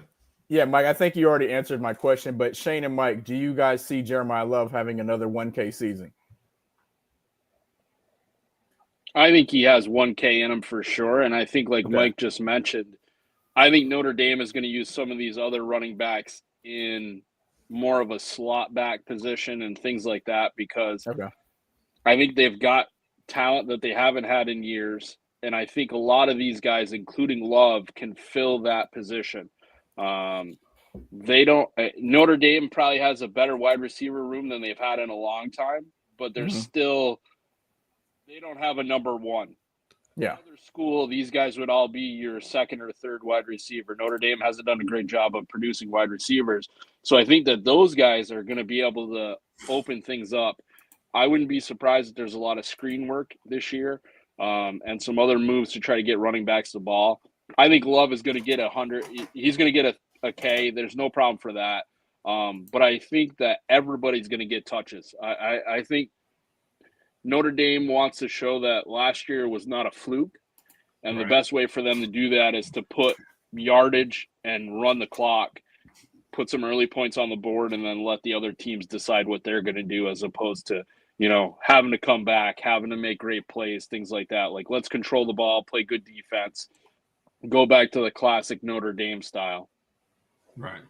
Yeah, Mike, I think you already answered my question. But Shane and Mike, do you guys see Jeremiah Love having another 1K season? I think he has 1K in him for sure. And I think, like Mike just mentioned, I think Notre Dame is going to use some of these other running backs in more of a slot back position and things like that because I think they've got talent that they haven't had in years. And I think a lot of these guys, including Love, can fill that position. Notre Dame probably has a better wide receiver room than they've had in a long time, but they're they don't have a number one. Yeah. Other school, these guys would all be your second or third wide receiver. Notre Dame hasn't done a great job of producing wide receivers. So I think that those guys are going to be able to open things up. I wouldn't be surprised if there's a lot of screen work this year and some other moves to try to get running backs the ball. I think Love is going to get 100. He's going to get a K. There's no problem for that. But I think that everybody's going to get touches. I think Notre Dame wants to show that last year was not a fluke. And the best way for them to do that is to put yardage and run the clock, put some early points on the board, and then let the other teams decide what they're going to do as opposed to, having to come back, having to make great plays, things like that. Like, let's control the ball, play good defense, go back to the classic Notre Dame style. Right.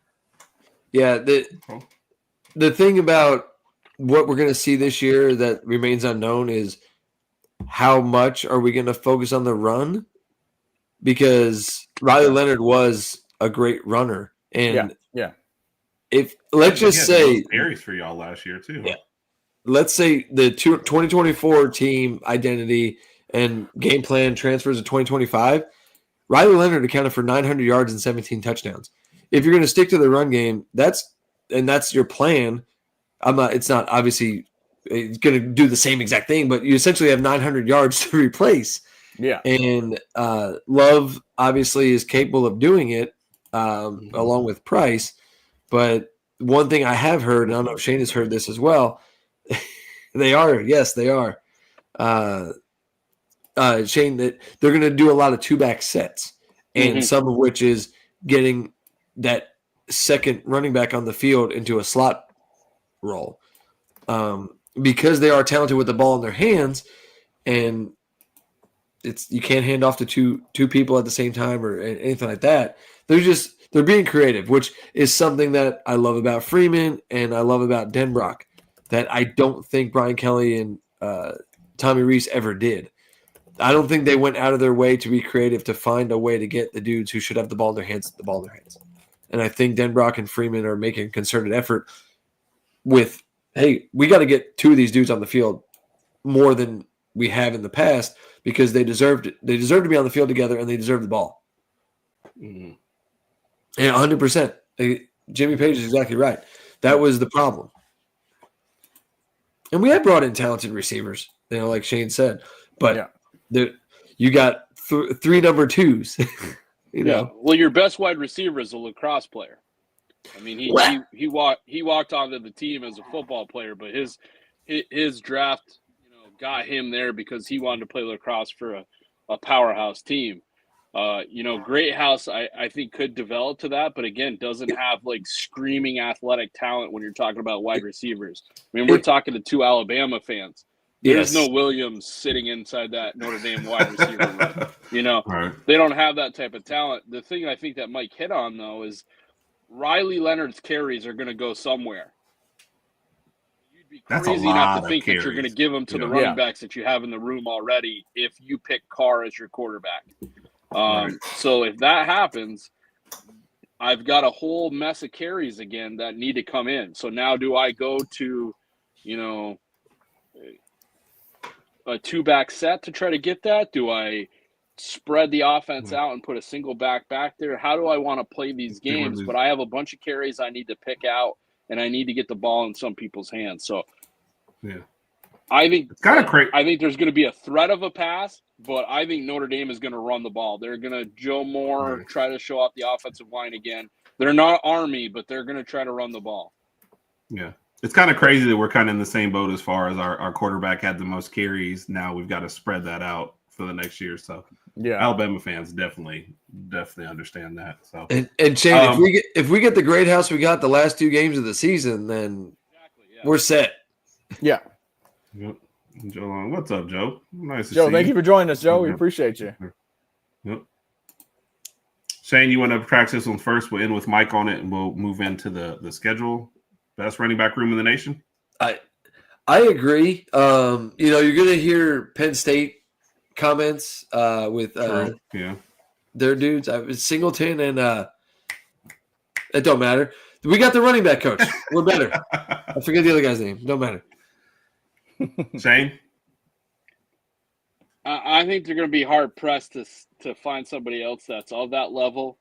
Yeah. The thing about what we're going to see this year that remains unknown is how much are we going to focus on the run? Because Riley Leonard was a great runner. And if let's just say carries for y'all last year too. Yeah. Let's say the 2024 team identity and game plan transfers to 2025. Riley Leonard accounted for 900 yards and 17 touchdowns. If you're going to stick to the run game, that's your plan. It's not obviously it's going to do the same exact thing, but you essentially have 900 yards to replace. Yeah. And Love obviously is capable of doing it along with Price. But one thing I have heard, and I don't know if Shane has heard this as well, they are. Shane, that they're going to do a lot of two-back sets, and some of which is getting that second running back on the field into a slot role because they are talented with the ball in their hands, and you can't hand off to two people at the same time or anything like that. They're being creative, which is something that I love about Freeman and I love about Denbrock that I don't think Brian Kelly and Tommy Rees ever did. I don't think they went out of their way to be creative to find a way to get the dudes who should have the ball in their hands. And I think Denbrock and Freeman are making a concerted effort with, hey, we got to get two of these dudes on the field more than we have in the past because they deserve to be on the field together and they deserve the ball. Mm-hmm. And 100%. Jimmy Page is exactly right. That was the problem. And we had brought in talented receivers, like Shane said. But you got three number twos. Well, your best wide receiver is a lacrosse player. I mean, he walked onto the team as a football player, but his draft got him there because he wanted to play lacrosse for a powerhouse team. Great House, I think, could develop to that, but again, doesn't have like screaming athletic talent when you're talking about wide receivers. I mean, we're talking to two Alabama fans. There's no Williams sitting inside that Notre Dame wide receiver room. Right. They don't have that type of talent. The thing I think that Mike hit on, though, is Riley Leonard's carries are going to go somewhere. You'd be crazy not to think that you're going to give them to the running backs that you have in the room already if you pick Carr as your quarterback. So if that happens, I've got a whole mess of carries again that need to come in. So now do I go to, a two-back set to try to get that? Do I spread the offense out and put a single back there? How do I want to play these games? But I have a bunch of carries I need to pick out, and I need to get the ball in some people's hands. So I think it's kind of crazy. I think there's going to be a threat of a pass, but I think Notre Dame is going to run the ball. They're going to Joe Moore try to show off the offensive line again. They're not Army, but they're going to try to run the ball. Yeah. It's kind of crazy that we're kind of in the same boat as far as our quarterback had the most carries. Now we've got to spread that out for the next year. So yeah, Alabama fans definitely understand that. So and Shane, if we get the great house we got the last 2 games of the season, then we're set. Yeah. Yep. Joe, what's up, Joe? Nice to see you. Thank you for joining us, Joe. We appreciate you. Yep. Shane, you want to practice this one first? We'll end with Mike on it, and we'll move into the schedule. Best running back room in the nation. I agree. You're going to hear Penn State comments with their dudes. Singleton and it don't matter. We got the running back coach. We're better. I forget the other guy's name. Don't matter. Shane? I think they're going to be hard pressed to find somebody else that's of that level.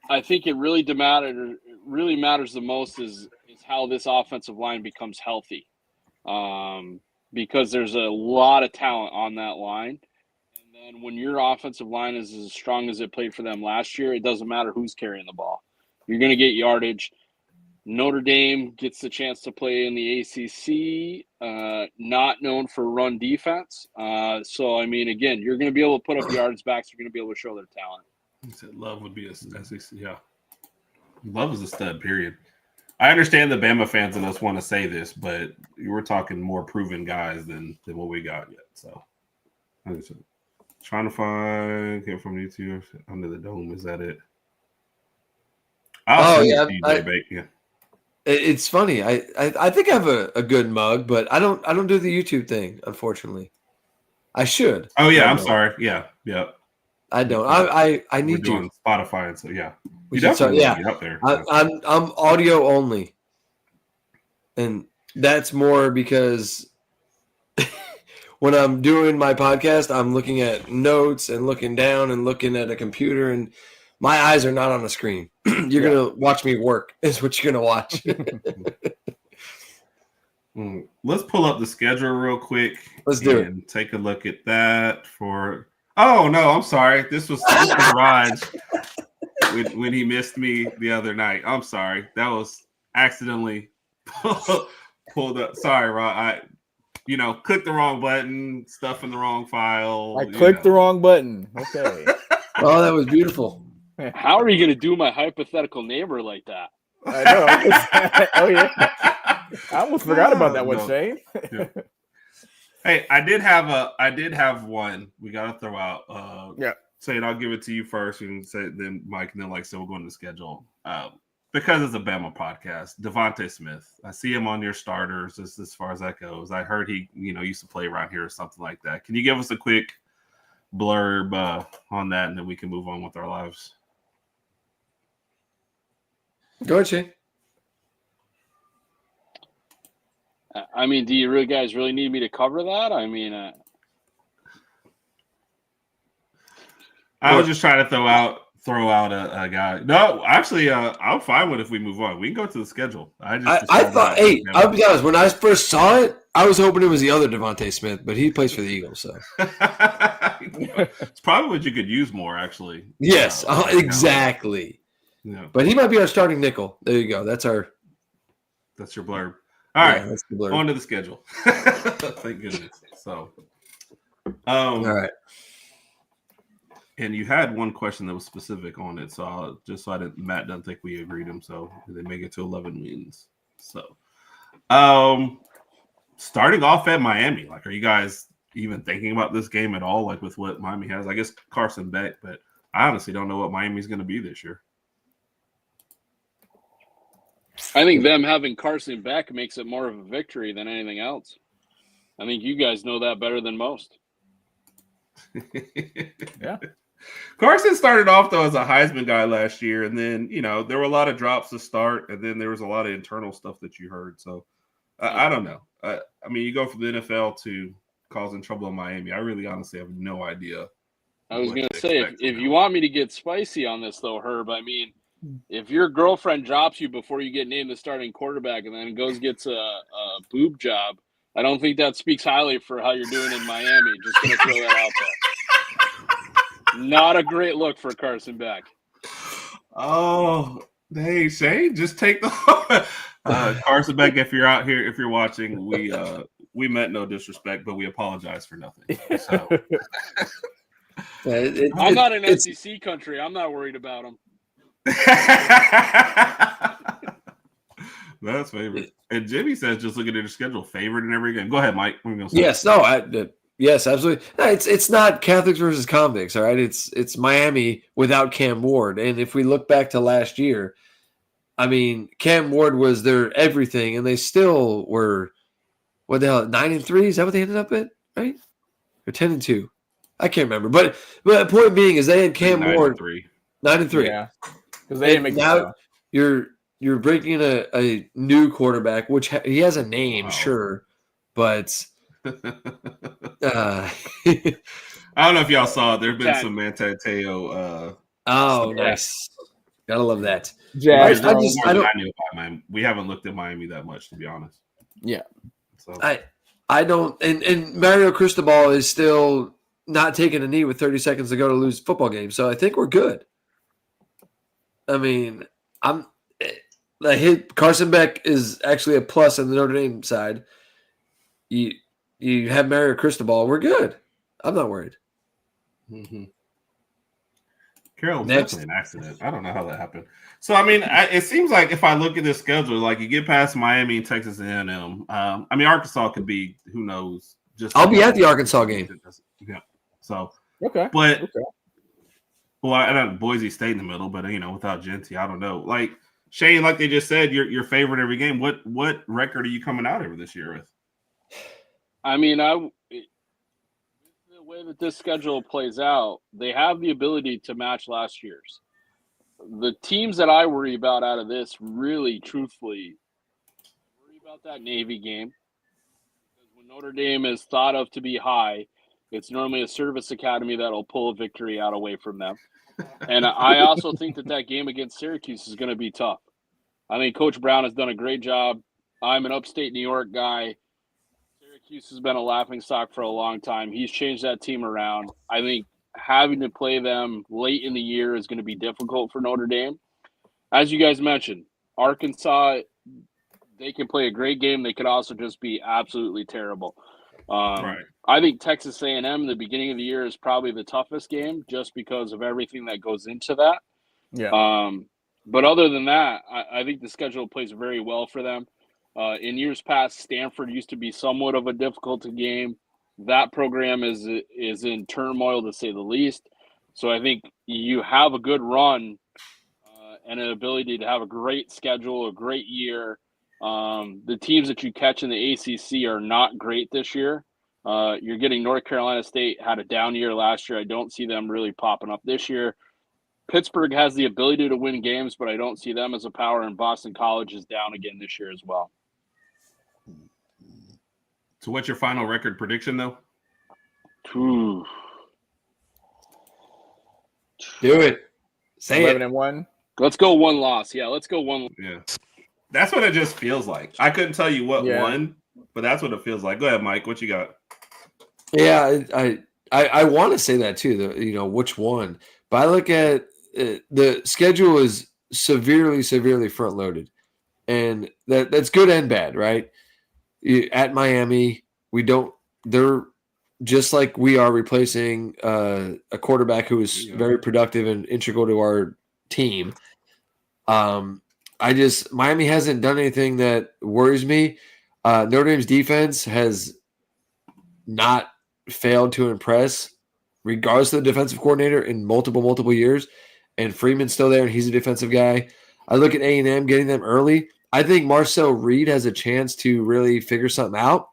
I think it really matters the most is how this offensive line becomes healthy, because there's a lot of talent on that line. And then when your offensive line is as strong as it played for them last year, it doesn't matter who's carrying the ball. You're going to get yardage. Notre Dame gets the chance to play in the ACC, not known for run defense. So, I mean, again, you're going to be able to put up yards back, so you're going to be able to show their talent. He said Love would be a SEC. Yeah. Love is a stud, period. I understand the Bama fans and us want to say this, but we're talking more proven guys than what we got yet. So, trying to find get from YouTube under the dome. Is that it? Yeah. It's funny. I think I have a good mug, but I don't do the YouTube thing, unfortunately. I should. Oh yeah, I'm sorry. Yeah. I don't. I need to. On Spotify, and so yeah. You definitely be up there. I'm audio only, and that's more because when I'm doing my podcast, I'm looking at notes and looking down and looking at a computer, and my eyes are not on the screen. You're gonna watch me work. Is what you're gonna watch. Let's pull up the schedule real quick. Let's do it. Take a look at that for. Oh no, I'm sorry. This was Rodg when he missed me the other night. I'm sorry. That was accidentally pulled up. Sorry, Rod. I clicked the wrong button, stuff in the wrong file. I clicked the wrong button. Okay. Oh, that was beautiful. How are you going to do my hypothetical neighbor like that? I know. Oh yeah. I almost forgot about that one, Shane. Yeah. Hey, I did have one. We got to throw out. Say it. I'll give it to you first, and say then Mike, and then we'll go into the schedule. Because it's a Bama podcast, Devontae Smith. I see him on your starters. Just as far as that goes, I heard he used to play around here or something like that. Can you give us a quick blurb on that, and then we can move on with our lives? Go ahead, Shane. I mean, do you guys really need me to cover that? I mean, I was just trying to throw out a guy. No, actually, I'm fine with if we move on. We can go to the schedule. I thought, I'll be honest. When I first saw it, I was hoping it was the other Devontae Smith, but he plays for the Eagles, so it's probably what you could use more, actually. Yes, exactly. Yeah. But he might be our starting nickel. There you go. That's your blurb. All right, on to the schedule. Thank goodness. So, all right. And you had one question that was specific on it, so Matt doesn't think we agreed him, so they make it to 11 wins. So, starting off at Miami, are you guys even thinking about this game at all? With what Miami has, I guess Carson Beck, but I honestly don't know what Miami's going to be this year. I think them having Carson back makes it more of a victory than anything else. I think you guys know that better than most. Yeah. Carson started off, though, as a Heisman guy last year, and then, there were a lot of drops to start, and then there was a lot of internal stuff that you heard. So, I don't know. I mean, you go from the NFL to causing trouble in Miami. I really honestly have no idea. I was going to say, if you want me to get spicy on this, though, Herb, I mean, if your girlfriend drops you before you get named the starting quarterback and then gets a boob job, I don't think that speaks highly for how you're doing in Miami. Just going to throw that out there. Not a great look for Carson Beck. Oh, hey, Shane, just take the Carson Beck. If you're out here, if you're watching, we meant no disrespect, but we apologize for nothing. So. I'm not in SEC country. I'm not worried about him. That's favorite. And Jimmy says, just look at their schedule, favorite in every game. Go ahead, Mike. Yes, absolutely. No, it's not Catholics versus convicts. All right, it's Miami without Cam Ward. And if we look back to last year, I mean, Cam Ward was their everything, and they still were what the hell 9-3? Is that what they ended up at? Right, or 10-2? I can't remember. But the point being is they had Cam Ward 9-3. Yeah, because they didn't make now you're breaking a new quarterback, which he has a name, sure, but I don't know if y'all saw it. There's been some Manti Te'o. Nice. Gotta love that. Yeah, we haven't looked at Miami that much, to be honest. Yeah. So I don't, and Mario Cristobal is still not taking a knee with 30 seconds to go to lose football game. So I think we're good. I mean, Carson Beck is actually a plus on the Notre Dame side. You have Mario Cristobal, we're good. I'm not worried. Mm-hmm. Carroll was definitely an accident. I don't know how that happened. So I mean, it seems like if I look at this schedule, like you get past Miami and Texas A&M. I mean, Arkansas could be, who knows? I'll be at the Arkansas game. Yeah. So okay, well, I don't Boise State in the middle, but without Genty, I don't know. Like Shane, like they just said, your favorite every game. What record are you coming out over this year with? I mean, the way that this schedule plays out, they have the ability to match last year's. The teams that I worry about out of this, really, truthfully, worry about that Navy game. Because when Notre Dame is thought of to be high, it's normally a service academy that'll pull a victory out away from them. And I also think that game against Syracuse is going to be tough. I think Coach Brown has done a great job. I'm an upstate New York guy. Syracuse has been a laughingstock for a long time. He's changed that team around. I think having to play them late in the year is going to be difficult for Notre Dame. As you guys mentioned, Arkansas, they can play a great game. They could also just be absolutely terrible. Right. I think Texas A&M in the beginning of the year is probably the toughest game just because of everything that goes into that. Yeah. But other than that, I think the schedule plays very well for them. In years past, Stanford used to be somewhat of a difficult game. That program is in turmoil, to say the least. So I think you have a good run and an ability to have a great schedule, a great year. The teams that you catch in the ACC are not great this year. You're getting North Carolina State had a down year last year. I don't see them really popping up this year. Pittsburgh has the ability to win games, but I don't see them as a power, and Boston College is down again this year as well. So what's your final record prediction, though? Ooh. Do it. Say 11-1. Let's go one loss. Yeah, let's go one. Yeah. That's what it just feels like. I couldn't tell you what won, but that's what it feels like. Go ahead, Mike. What you got? Yeah, I want to say that too. Which one? But I look at the schedule is severely front loaded, and that's good and bad, right? At Miami, they're just like we are replacing a quarterback who is very productive and integral to our team. Miami hasn't done anything that worries me. Notre Dame's defense has not failed to impress, regardless of the defensive coordinator, in multiple years. And Freeman's still there, and he's a defensive guy. I look at A&M getting them early. I think Marcel Reed has a chance to really figure something out.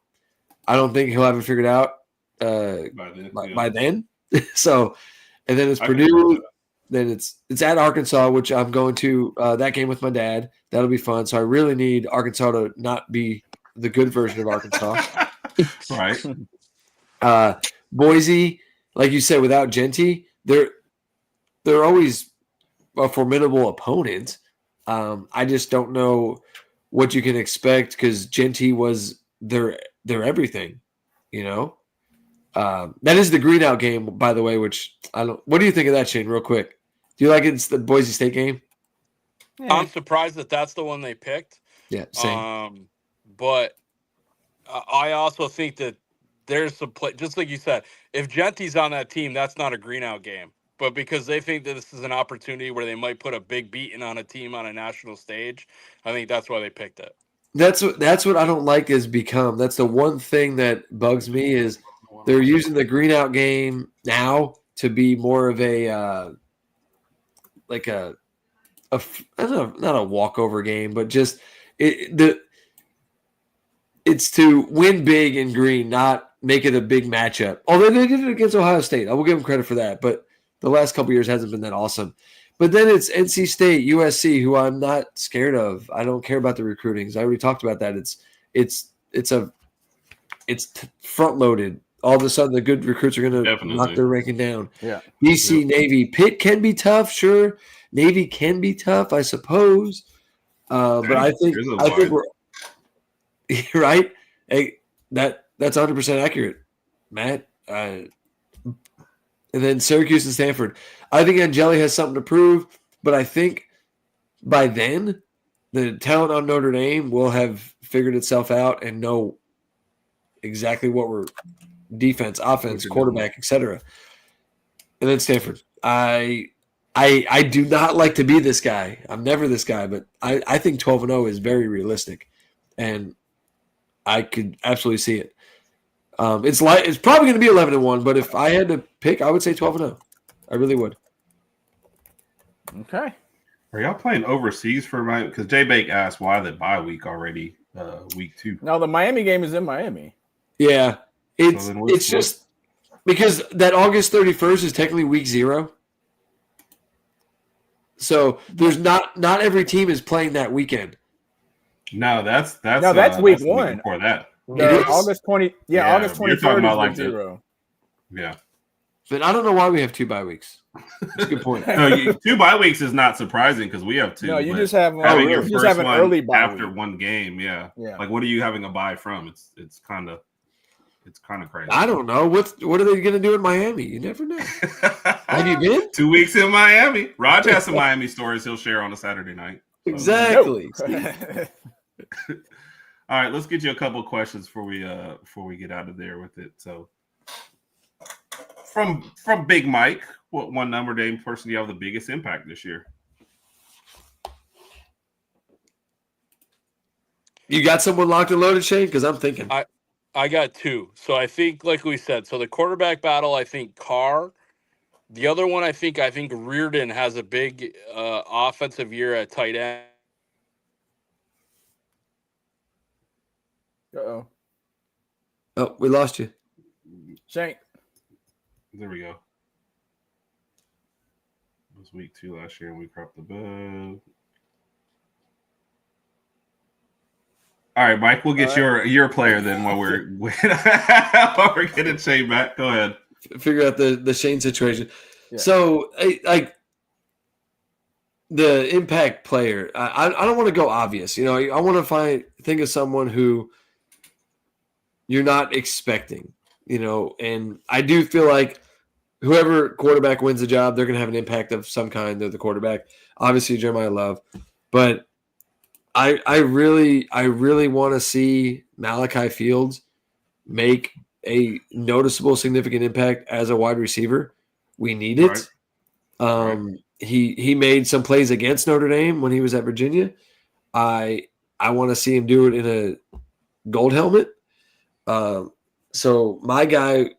I don't think he'll have it figured out by then. So, and then it's Purdue. Then it's at Arkansas, which I'm going to that game with my dad. That'll be fun. So I really need Arkansas to not be the good version of Arkansas. Right. Boise, like you said, without Genty, they're always a formidable opponent. I just don't know what you can expect because Genty was their everything, That is the green out game, by the way, which I don't. What do you think of that, Shane? Real quick, do you like it's the Boise State game? Yeah. I'm surprised that that's the one they picked. Yeah, same. But I also think that there's some play, just like you said, if Genty's on that team, that's not a green out game. But because they think that this is an opportunity where they might put a big beating on a team on a national stage, I think that's why they picked it. That's what I don't like is become. That's the one thing that bugs me is they're using the green out game now to be more of a like a I don't know, not a walkover game, but just it's to win big in green, not make it a big matchup. Although they did it against Ohio State, I will give them credit for that. But the last couple of years hasn't been that awesome. But then it's NC State, USC, who I'm not scared of. I don't care about the recruitings. I already talked about that. It's front loaded. All of a sudden, the good recruits are going to knock their ranking down. Yeah. BC, Navy, Pitt can be tough, sure. Navy can be tough, I suppose. But I think we're right. Hey, that's 100% accurate, Matt. And then Syracuse and Stanford. I think Angeli has something to prove, but I think by then the talent on Notre Dame will have figured itself out and know exactly what we're defense, offense, quarterback, etc. And then Stanford. I do not like to be this guy. I'm never this guy, but I think 12-0 is very realistic, and I could absolutely see it. It's probably going to be 11-1, but if I had to pick, I would say 12-0. I really would. Okay. Are y'all playing overseas for Miami? Because Jay Bake asked why the bye week already, week 2. No, the Miami game is in Miami. Yeah, it's just because that August 31st is technically week 0. So there's not every team is playing that weekend. No, that's week 1. Before that. August 20. Yeah, August 23rd is like 0. Yeah. But I don't know why we have 2 bye weeks. That's a good point. No, 2 bye weeks is not surprising because we have 2. No, you just have having your first an one early bye after week. one game. Yeah. Like, what are you having a bye from? It's kind of crazy. I don't know. What are they going to do in Miami? You never know. Have you been? 2 weeks in Miami. Rodg has some Miami stories he'll share on a Saturday night. So. Exactly. All right, let's get you a couple of questions before we get out of there with it. So, from Big Mike, what one Notre Dame person do you have the biggest impact this year? You got someone locked and loaded, Shane? Because I'm thinking. I got 2. So I think, like we said, so the quarterback battle, I think Carr. The other one, I think Reardon has a big offensive year at tight end. Uh-oh. Oh, we lost you. Shane. There we go. It was week 2 last year, and we cropped the bug. All right, Mike, we'll get your player then while we're getting Shane back. Go ahead. Figure out the Shane situation. Yeah. So, like the impact player, I don't want to go obvious. I want to think of someone who you're not expecting, and I do feel like whoever quarterback wins the job, they're going to have an impact of some kind. They're the quarterback. Obviously, Jeremiah Love, but I really want to see Malachi Fields make a noticeable, significant impact as a wide receiver. We need it. Right. He made some plays against Notre Dame when he was at Virginia. I want to see him do it in a gold helmet. So my guy,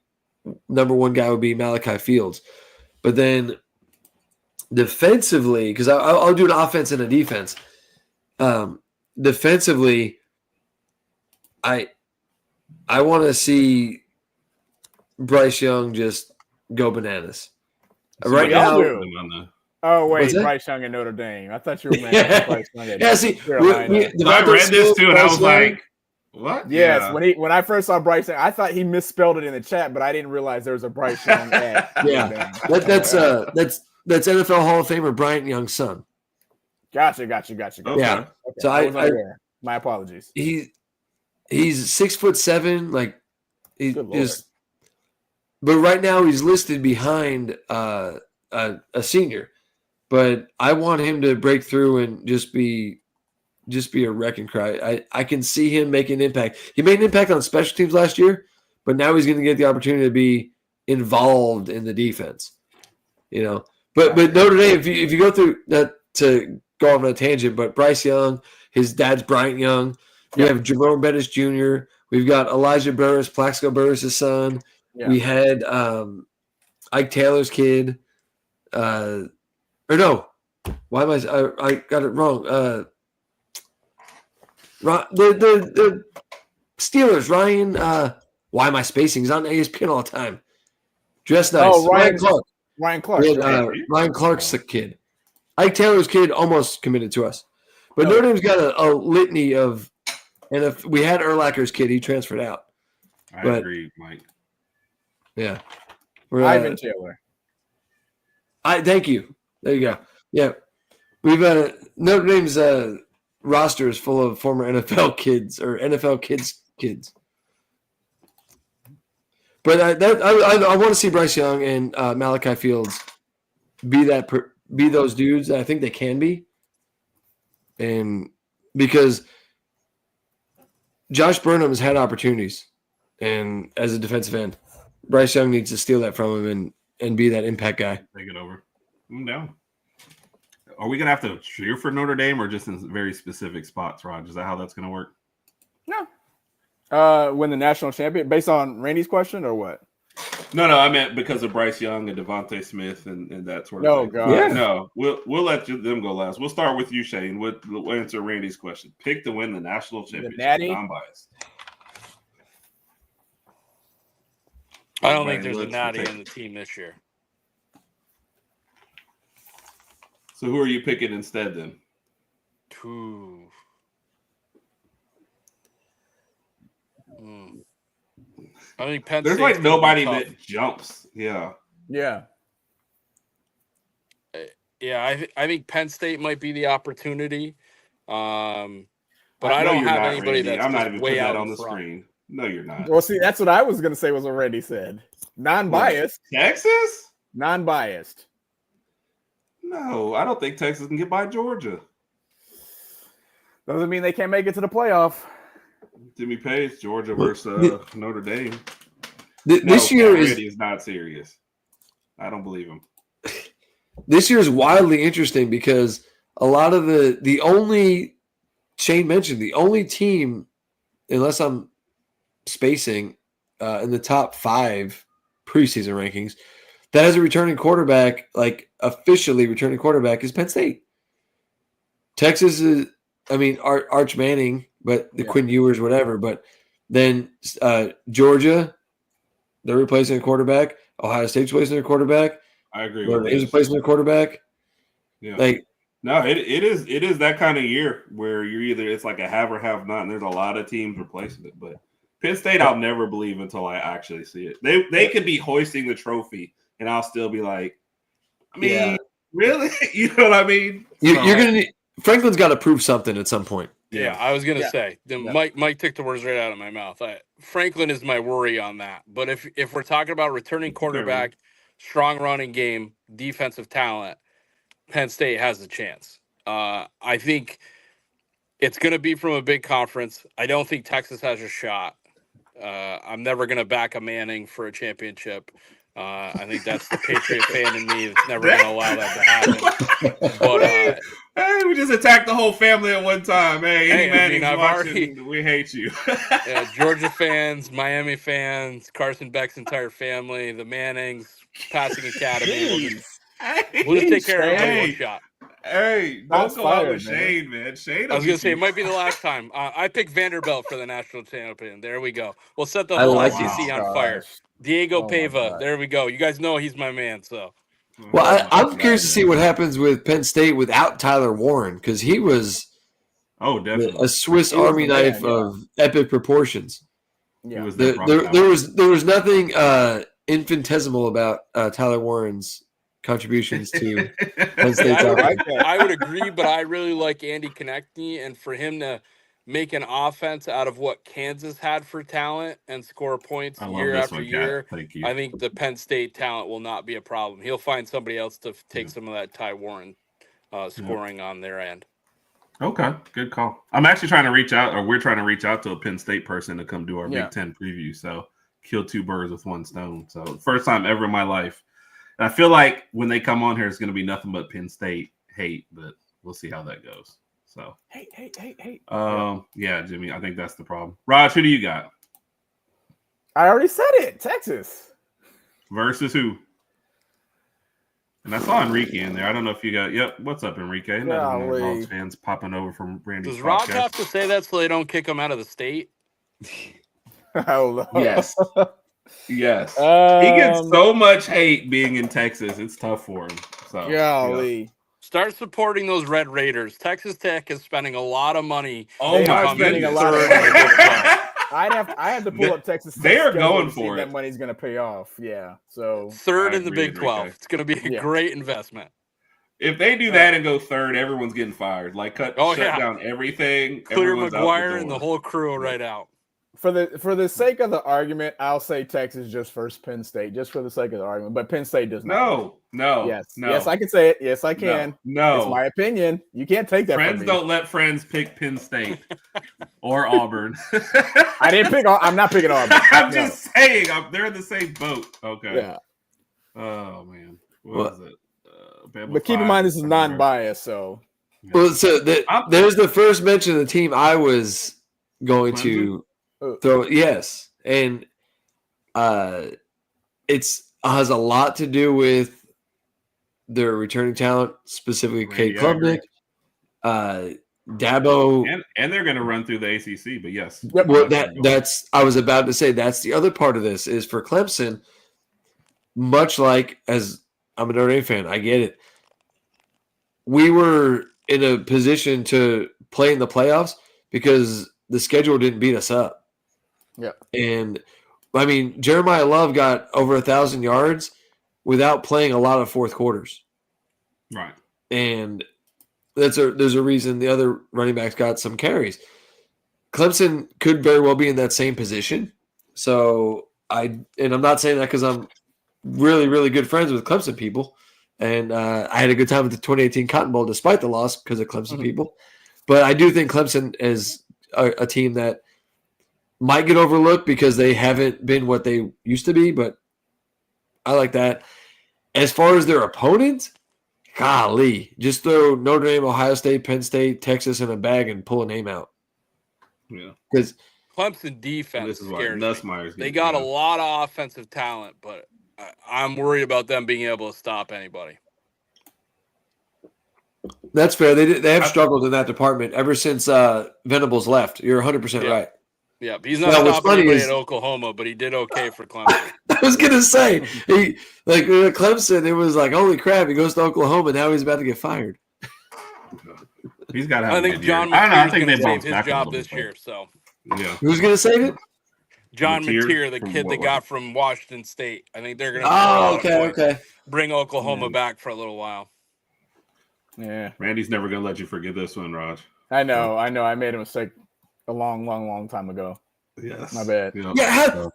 number one guy, would be Malachi Fields. But then defensively, because I'll do an offense and a defense. Defensively, I want to see Bryce Young just go bananas. Right now. Oh wait, Bryce Young at Notre Dame. I thought you were saying Bryce Young at Carolina. I read this too, and I was like, "What?" Yes, yeah. When I first saw Bryce Young, I thought he misspelled it in the chat, but I didn't realize there was a Bryce Young at. Yeah, that's That's NFL Hall of Famer Bryant Young's son. Gotcha. Okay. Yeah. Okay. So my apologies. He's 6'7", like he just. But right now he's listed behind a senior. But I want him to break through and just be a wreck and cry. I can see him making an impact. He made an impact on special teams last year, but now he's going to get the opportunity to be involved in the defense. But Notre Dame, if you go through that, to go off on a tangent, but Bryce Young, his dad's Bryant Young. We have Jerome Bettis Jr. We've got Elijah Burris, Plaxico Burris' son. Yeah. We had Ike Taylor's kid. Why am I got it wrong? The Steelers, Ryan. Why am I spacing? He's on ESPN all the time. Dress nice. Oh, Ryan Clark. Ryan Clark's the kid. Ike Taylor's kid almost committed to us. But Notre Dame's got a litany of, and if we had Urlacher's kid, he transferred out. I agree, Mike. Yeah. Ivan Taylor. Thank you. There you go. Yeah. We've Notre Dame's roster is full of former NFL kids or NFL kids. But I want to see Bryce Young and Malachi Fields be those dudes. I think they can be. And because Josh Burnham has had opportunities and as a defensive end, Bryce Young needs to steal that from him and be that impact guy. Take it over. I'm down. Are we going to have to cheer for Notre Dame or just in very specific spots, Rodg? Is that how that's going to work? No. Win the national champion based on Randy's question or what? No, I meant because of Bryce Young and Devontae Smith and that sort of thing. God. Yeah. No, we'll let them go last. We'll start with you, Shane. We'll answer Randy's question. Pick to win the national championship. Non-biased. I don't think there's a natty in the team this year. So who are you picking instead then? I think Penn There's State's like nobody that jumps. Yeah. Yeah. Yeah, I think Penn State might be the opportunity. But I don't have anybody that's I'm not even putting that on the front. screen. No, you're not. Well, see, that's what I was going to say was what Randy said. Non-biased. Texas? Non-biased. No, I don't think Texas can get by Georgia. Doesn't mean they can't make it to the playoff. Jimmy Page, Georgia versus Notre Dame. This year is not serious. I don't believe him. This year is wildly interesting because a lot of the only Shane mentioned the only team, unless I'm spacing, in the top 5 preseason rankings that has a returning quarterback, like officially returning quarterback, is Penn State. Texas is, Arch Manning, but the Quinn Ewers, whatever. But then Georgia, they're replacing a quarterback. Ohio State's replacing their quarterback. I agree. Notre Dame's replacing their quarterback. Yeah. It is that kind of year where it's like a have or have not, and there's a lot of teams replacing it. But Penn State, I'll never believe until I actually see it. They could be hoisting the trophy, and I'll still be like, really? You know what I mean? You're gonna need Franklin's got to prove something at some point. Yeah, I was gonna say. Mike took the words right out of my mouth. Franklin is my worry on that. But if we're talking about returning quarterback, strong running game, defensive talent, Penn State has a chance. I think it's going to be from a big conference. I don't think Texas has a shot. I'm never going to back a Manning for a championship. I think that's the Patriot fan in me that's never going to allow that to happen. But hey, we just attacked the whole family at one time. Hey, Manning's watching, we hate you. Georgia fans, Miami fans, Carson Beck's entire family, the Mannings, Passing Academy. We'll just take care of it one shot. Hey, don't go out with Shane, man. Shane, I was going to say, it might be the last time. I picked Vanderbilt for the national champion. There we go. We'll set the whole SEC on fire. Diego Pava. There we go. You guys know he's my man. So, well, I'm curious to see what happens with Penn State without Tyler Warren, because he was definitely a Swiss Army knife of epic proportions. Yeah, there was nothing infinitesimal about Tyler Warren's contributions to Penn State's I would agree, but I really like Andy Konechny, and for him to make an offense out of what Kansas had for talent and score points year after year, I think the Penn State talent will not be a problem. He'll find somebody else to take some of that Ty Warren scoring on their end. Okay, good call. I'm actually trying to reach out, or we're trying to reach out to a Penn State person to come do our Big Ten preview. So kill two birds with one stone. So first time ever in my life. And I feel like when they come on here, it's going to be nothing but Penn State hate, but we'll see how that goes. So hate. Yeah, Jimmy, I think that's the problem. Raj, who do you got? I already said it. Texas versus who? And I saw Enrique in there. I don't know if you got. Yep. What's up, Enrique? Another fans popping over from Randy's. Does Rodg have to say that so they don't kick him out of the state? Oh, yes. Yes. He gets so much hate being in Texas. It's tough for him. So golly. Start supporting those Red Raiders. Texas Tech is spending a lot of money. Oh my goodness. A lot of I have to pull up Texas. They are going for it. That money's going to pay off. Yeah. So third in the Big 12. It's going to be a great investment. If they do that and go third, everyone's getting fired. Like shut down everything. Clear McGuire and the whole crew right out. For the sake of the argument, I'll say Texas just first Penn State, just for the sake of the argument. But Penn State does not. No. Yes, I can say it. Yes, I can. No. It's my opinion. You can't take that. Friends don't let friends pick Penn State or Auburn. I didn't pick. I'm not picking Auburn. I'm just saying. they're in the same boat. Okay. Yeah. Oh man. What was it? But keep in mind, this is non-biased. So. Well, so there's the first mention of the team I was going to throw. Yes, and it's has a lot to do with their returning talent, specifically Cade Klubnik, Dabo, and they're going to run through the ACC. But yes, well, that's I was about to say that's the other part of this is for Clemson. Much like as I'm a Notre Dame fan, I get it. We were in a position to play in the playoffs because the schedule didn't beat us up. Yeah. And I mean, Jeremiah Love got over 1,000 yards without playing a lot of fourth quarters. Right. And there's a reason the other running backs got some carries. Clemson could very well be in that same position. So I'm not saying that because I'm really, really good friends with Clemson people. And I had a good time with the 2018 Cotton Bowl despite the loss because of Clemson people. But I do think Clemson is a team that might get overlooked because they haven't been what they used to be. But I like that. As far as their opponents, golly, just throw Notre Dame, Ohio State, Penn State, Texas in a bag and pull a name out. Yeah. Because Clemson defense scares me. They got a lot of offensive talent, but I'm worried about them being able to stop anybody. That's fair. They have struggled in that department ever since Venables left. You're 100% right. Yeah, but he's not stopping anybody at Oklahoma, but he did okay for Clemson. I was gonna say Clemson. It was like, holy crap! He goes to Oklahoma. Now he's about to get fired. He's got to have. I think John Mateer's going to save his job this year. So yeah, who's going to save it? John Mateer, the kid they got from Washington State. I think they're going to. Oh, okay. Bring Oklahoma back for a little while. Yeah, Randy's never going to let you forget this one, Raj. I know. I made a mistake a long time ago. Yes, my bad. Yeah,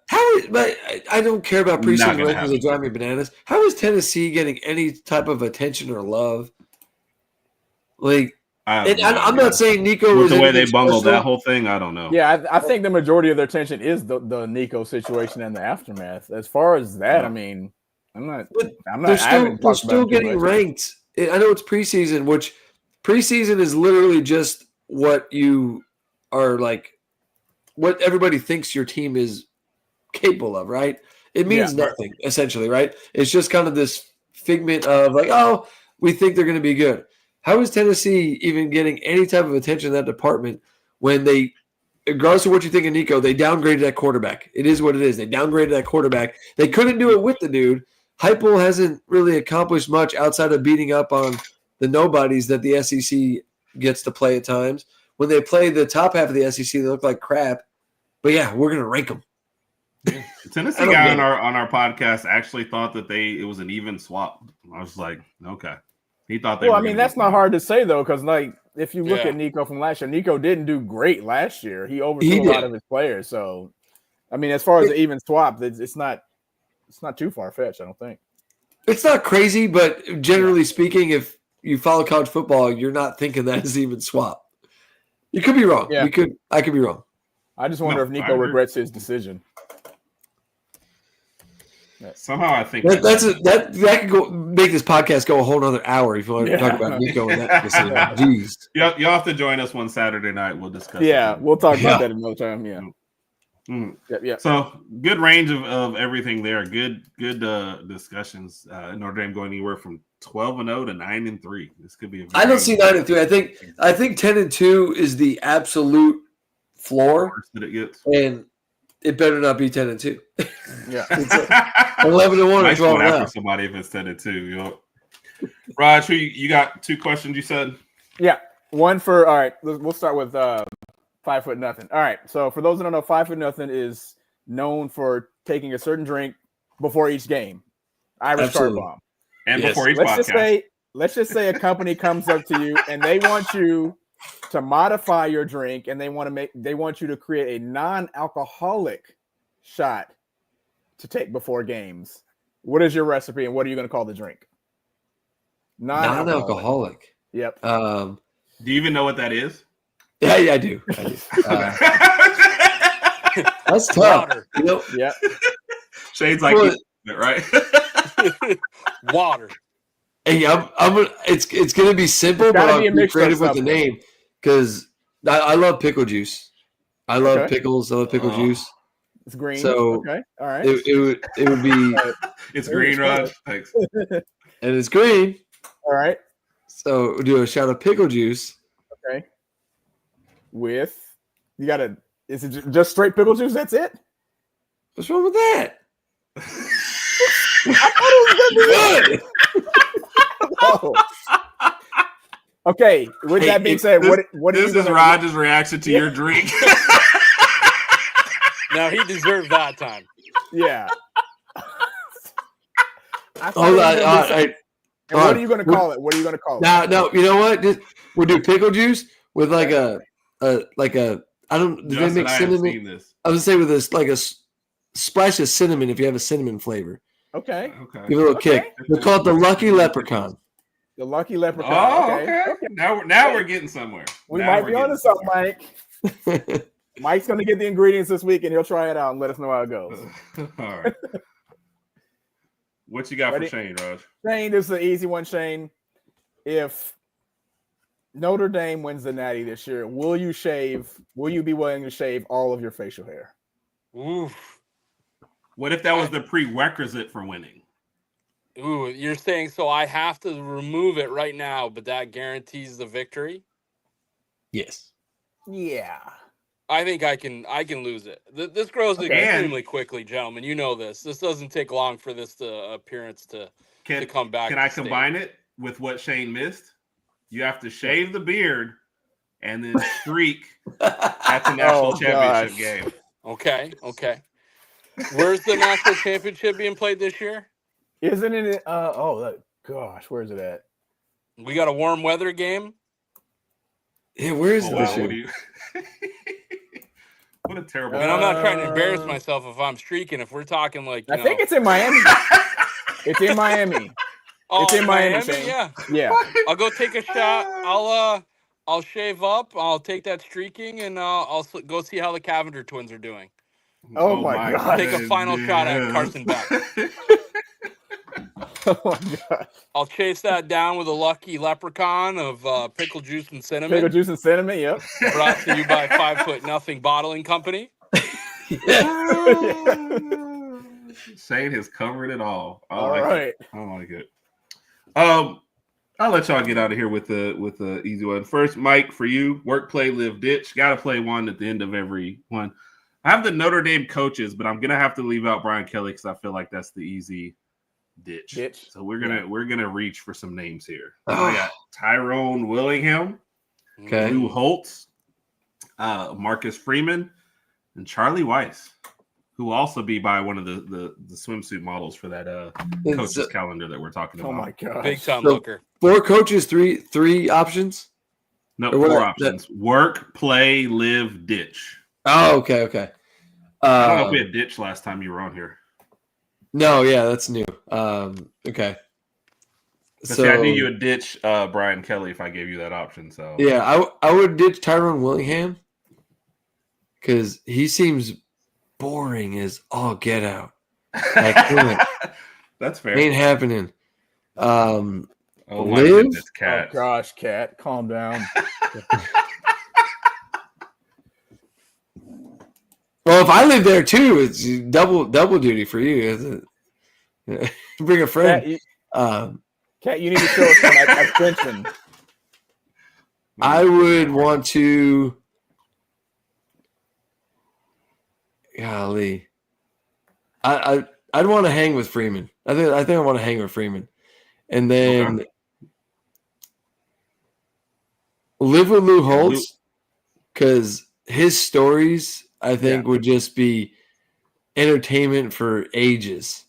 how? But I don't care about preseason rankings. They drive me bananas. How is Tennessee getting any type of attention or love? Like, I'm not saying Nico with the way they bungled that whole thing. I don't know. Yeah, I think the majority of their attention is the Nico situation and the aftermath. As far as that, I mean, I'm not. They're still getting ranked. I know it's preseason, which preseason is literally just what you are like. What everybody thinks your team is capable of, right? It means nothing, essentially, right? It's just kind of this figment of like, oh, we think they're going to be good. How is Tennessee even getting any type of attention in that department when they, regardless of what you think of Nico, they downgraded that quarterback? It is what it is. They downgraded that quarterback. They couldn't do it with the dude. Heupel hasn't really accomplished much outside of beating up on the nobodies that the SEC gets to play at times. When they play the top half of the SEC, they look like crap. But yeah, we're going to rank them. The Tennessee guy on our podcast actually thought that it was an even swap. I was like, okay. He thought they were. Well, I mean, that's not hard to say though, because like if you look at Nico from last year, Nico didn't do great last year. He overthrew a lot of his players. So, I mean, as far as the even swap, it's not too far fetched. I don't think it's not crazy, but generally speaking, if you follow college football, you're not thinking that is even swap. You could be wrong. Yeah. I could be wrong. I just wonder if Nico regrets his decision. Somehow I think that could go make this podcast go a whole other hour if you want to talk about Nico and that decision. Jeez. You'll have to join us one Saturday night. We'll discuss. Yeah, we'll talk about that another time. Yeah. Mm-hmm. Yeah. So good range of everything there. Good discussions. Notre Dame going anywhere from 12-0 to 9-3. This could be. I don't see 9-3. I think 10-2 is the absolute floor that it gets, and it better not be 10-2. Yeah, 11-1 or 12-0. After somebody if it's 10-2. You know, Raj, you got 2 questions? You said. Yeah, one for all right. We'll start with 5 Foot Nothing. All right. So for those that don't know, 5 Foot Nothing is known for taking a certain drink before each game. Irish Car Bomb. And before each podcast. Let's just say a company comes up to you and they want you to modify your drink, and they want you to create a non-alcoholic shot to take before games. What is your recipe, and what are you going to call the drink? Non-alcoholic. Yep. Do you even know what that is? Yeah, I do. That's tough. You know? Yeah. Shane's like, right? Water. Hey, it's gonna be simple, but I'll be creative with the name because I love pickle juice. I love pickles. I love pickle juice. It's green. So okay, all right. It would be. It's green, Rod. Thanks. And it's green. All right. So we'll do a shot of pickle juice. Okay. Is it just straight pickle juice? That's it? What's wrong with that? I thought it was good. Oh. Okay. With that being said, what this is Rodg's reaction to your drink. Now he deserved that time. Yeah. Hold on. What are you going to call it? What are you going to call it? No. You know what? We'll do pickle juice with like a I don't. Do they make cinnamon? I was gonna say with this like a splash of cinnamon if you have a cinnamon flavor. Okay. Give it a little kick. We call it the Lucky Leprechaun. The Lucky Leprechaun. Oh, okay. Now we're getting somewhere. We might be onto something, Mike. Mike's gonna get the ingredients this week and he'll try it out and let us know how it goes. All right. What you got for Shane, Raj? Shane, this is an easy one, Shane. If Notre Dame wins the Natty this year, will you be willing to shave all of your facial hair? Oof. What if that was the prerequisite for winning? Ooh, you're saying so I have to remove it right now, but that guarantees the victory? Yes. Yeah. I think I can lose it. This grows extremely quickly, gentlemen. You know this. This doesn't take long for this appearance to come back. Can I combine it with what Shane missed? You have to shave the beard and then streak at the national championship game. Okay. Where's the national championship being played this year? Isn't it? Gosh, where's it at? We got a warm weather game. Yeah, where is it this year? What a terrible. I mean, I'm not trying to embarrass myself if I'm streaking. If we're talking like, I think it's in Miami. It's in Miami. Oh, it's in Miami. Yeah. I'll go take a shot. I'll shave up. I'll take that streaking, and I'll go see how the Cavender twins are doing. Oh my God! Take a final shot at Carson Beck. Oh my God! I'll chase that down with a Lucky Leprechaun of pickle juice and cinnamon. Pickle juice and cinnamon. Yep. Brought to you by 5 Foot Nothing Bottling Company. Shane has covered it all. I like it. I'll let y'all get out of here with the easy one. First, Mike, for you, work, play, live, ditch. Got to play one at the end of every one. I have the Notre Dame coaches, but I'm gonna have to leave out Brian Kelly because I feel like that's the easy ditch. So we're gonna reach for some names here. I got Tyrone Willingham, Lou Holtz, Marcus Freeman, and Charlie Weiss. who will also be by one of the swimsuit models for that coach's calendar that we're talking about. Oh my god, big time looker. 4 coaches, three options. No, 4 options: work, play, live, ditch. Oh, okay. I don't know if we had ditch last time you were on here. No, yeah, that's new. Okay. But so, I knew you would ditch Brian Kelly if I gave you that option. So yeah, I would ditch Tyrone Willingham because he seems boring as all get out. That's fair. Ain't happening. Oh my Live? goodness, Cat. Oh gosh, Cat, calm down. Well, if I live there too, it's double duty for you. Bring a friend. Cat, you need to show us some attention. I would want to. Golly, I'd want to hang with Freeman. I think I want to hang with Freeman, and then live with Lou Holtz because his stories I think would just be entertainment for ages.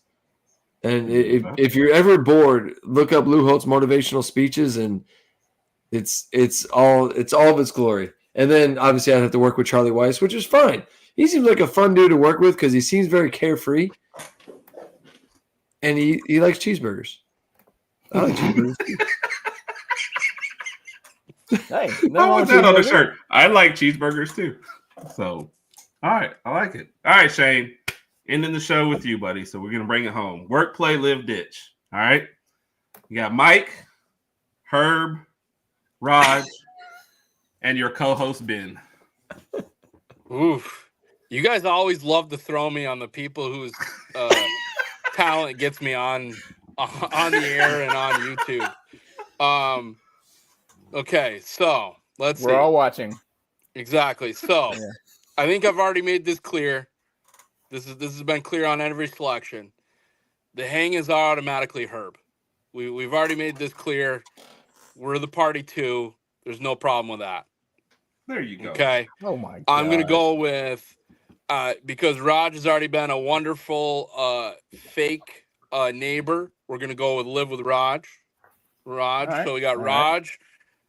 And if you're ever bored, look up Lou Holtz motivational speeches, and it's all of its glory. And then obviously I'd have to work with Charlie Weiss, which is fine. He seems like a fun dude to work with because he seems very carefree, and he likes cheeseburgers. I like cheeseburgers. Hey, I want that on the shirt. I like cheeseburgers too. So, all right, I like it. All right, Shane. Ending the show with you, buddy. So we're gonna bring it home. Work, play, live, ditch. All right. You got Mike, Herb, Rodg, and your co-host Ben. Oof. You guys always love to throw me on the people whose talent gets me on the air and on YouTube. Okay, so let's see. We're all watching. Exactly. So I think I've already made this clear. This has been clear on every selection. The hang is automatically Herb. We've already made this clear. We're the party too. There's no problem with that. There you go. Okay. Oh my god. I'm gonna go with because Rodg has already been a wonderful fake neighbor. We're gonna go with live with Rodg. Right. So we got Rodg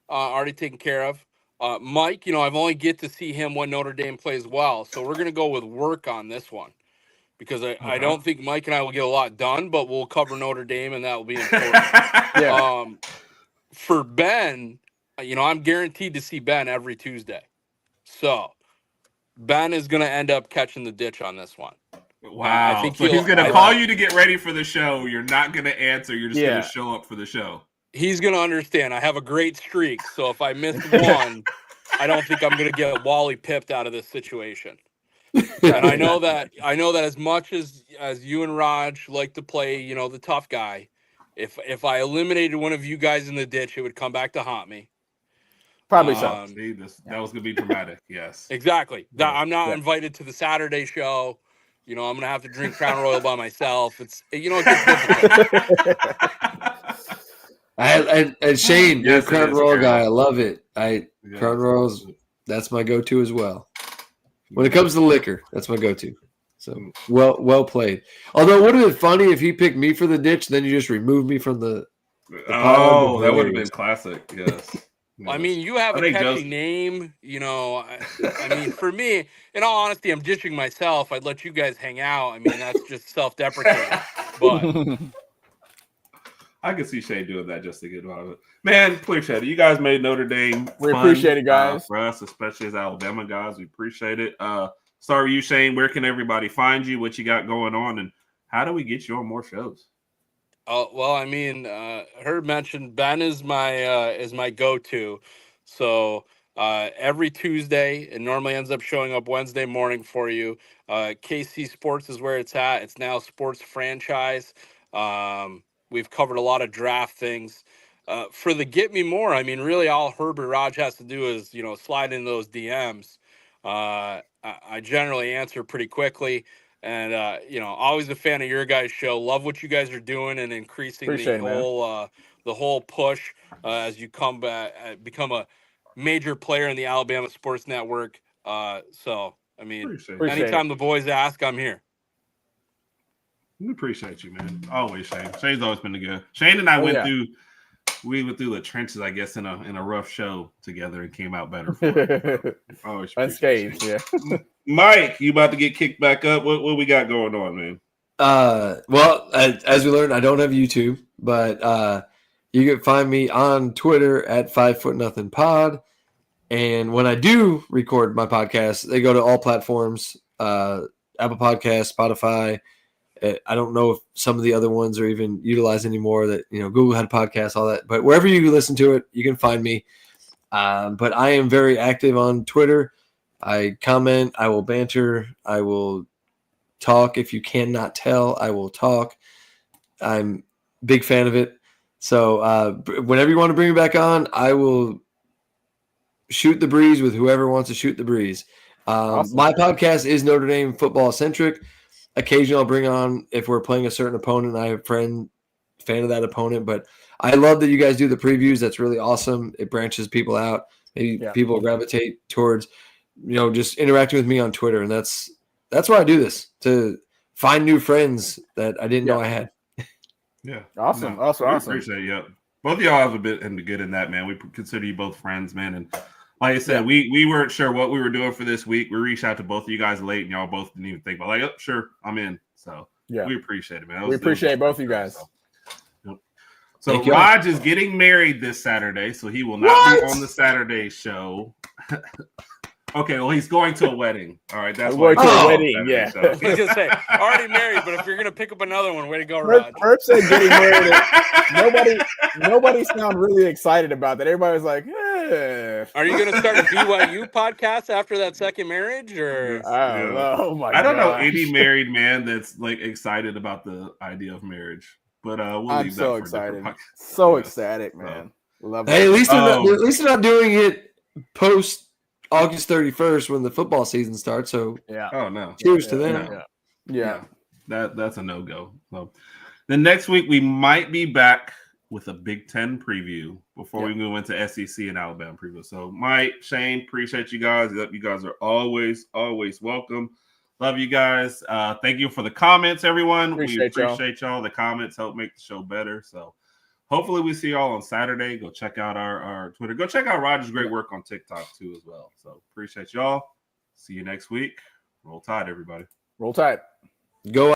already taken care of. Mike, I've only get to see him when Notre Dame plays well. So we're going to go with work on this one because I don't think Mike and I will get a lot done, but we'll cover Notre Dame, and that will be important. For Ben, I'm guaranteed to see Ben every Tuesday. So Ben is going to end up catching the ditch on this one. Wow. I think so he's going to call you to get ready for the show. You're not going to answer. You're just going to show up for the show. He's going to understand. I have a great streak, so if I miss one, I don't think I'm going to get Wally pipped out of this situation. And I know that as much as you and Rodg like to play, the tough guy, if I eliminated one of you guys in the ditch, it would come back to haunt me. Probably so. See, that was going to be dramatic. Yes. Exactly. Yeah. I'm not invited to the Saturday show. I'm going to have to drink Crown Royal by myself. It gets difficult. And Shane, you're a Crown Royal guy. I love it. Crown Royals, that's my go-to as well. When it comes to liquor, that's my go-to. So well played. Although, would have been funny if he picked me for the ditch, then you just removed me from the pile. That would have been classic. Yes. I mean, you have a catchy name. I mean, for me, in all honesty, I'm ditching myself. I'd let you guys hang out. I mean, that's just self-deprecating. But I can see Shane doing that just to get out of it. Man, appreciate it. You guys made Notre Dame We fun, appreciate it, guys. For us, especially as Alabama guys. We appreciate it. Sorry, you, Shane. Where can everybody find you? What you got going on? And how do we get you on more shows? Well, I mean, Herb mentioned Ben is my go-to. So every Tuesday, it normally ends up showing up Wednesday morning for you. KC Sports is where it's at. It's now Sports Franchise. We've covered a lot of draft things. For the Get Me More, I mean, really all Herbert Rodg has to do is, slide in those DMs. I generally answer pretty quickly. And, always a fan of your guys' show. Love what you guys are doing and increasing the whole push as you come back, become a major player in the Alabama Sports Network. So, I mean, anytime the boys ask, I'm here. We appreciate you, man. Always, Shane. Shane's always been good. Shane and I went through the trenches, I guess, in a rough show together and came out better for it. Always unscathed. Yeah. Mike, you about to get kicked back up? What we got going on, man? Well, as we learned, I don't have YouTube, but you can find me on Twitter at 5footnothingpod. And when I do record my podcast, they go to all platforms, Apple Podcasts, Spotify. I don't know if some of the other ones are even utilized anymore. That Google had podcasts, all that. But wherever you listen to it, you can find me. But I am very active on Twitter. I comment. I will banter. I will talk. If you cannot tell, I will talk. I'm a big fan of it. So whenever you want to bring me back on, I will shoot the breeze with whoever wants to shoot the breeze. Awesome. My podcast is Notre Dame football centric. Occasionally I'll bring on, if we're playing a certain opponent, I have a fan of that opponent, but I love that you guys do the previews. That's really awesome. It branches people out. Maybe people gravitate towards, just interacting with me on Twitter. And that's why I do this, to find new friends that I didn't know I had. Yeah. Awesome. We appreciate it. Yeah. Both of y'all have a bit into good in that, man. We consider you both friends, man. And like I said, we weren't sure what we were doing for this week. We reached out to both of you guys late, and y'all both didn't even think about oh, sure, I'm in. So we appreciate it, man. We appreciate both of you guys. So Rodg is getting married this Saturday, so he will not be on the Saturday show. Okay, well, he's going to a wedding. All right, that's going to a wedding. Yeah, I was gonna say already married, but if you're gonna pick up another one, way to go, Rodg. Herb said getting married. Nobody sounded really excited about that. Everybody was like, "Yeah." Are you gonna start a BYU podcast after that second marriage, or I don't know. Oh my I don't know any married man that's like excited about the idea of marriage. But I'm so excited, so ecstatic, man. Love it. Hey, at least they're not doing it post August 31st when the football season starts. So oh no, cheers to them. Yeah. That's a no-go. So then next week we might be back with a Big Ten preview before we move into SEC and Alabama preview. So Mike, Shane, appreciate you guys. You guys are always welcome. Love you guys. Thank you for the comments, everyone. We appreciate y'all. The comments help make the show better. So hopefully we see y'all on Saturday. Go check out our Twitter. Go check out Rodg's great work on TikTok too as well. So appreciate y'all. See you next week. Roll Tide, everybody. Roll Tide. Go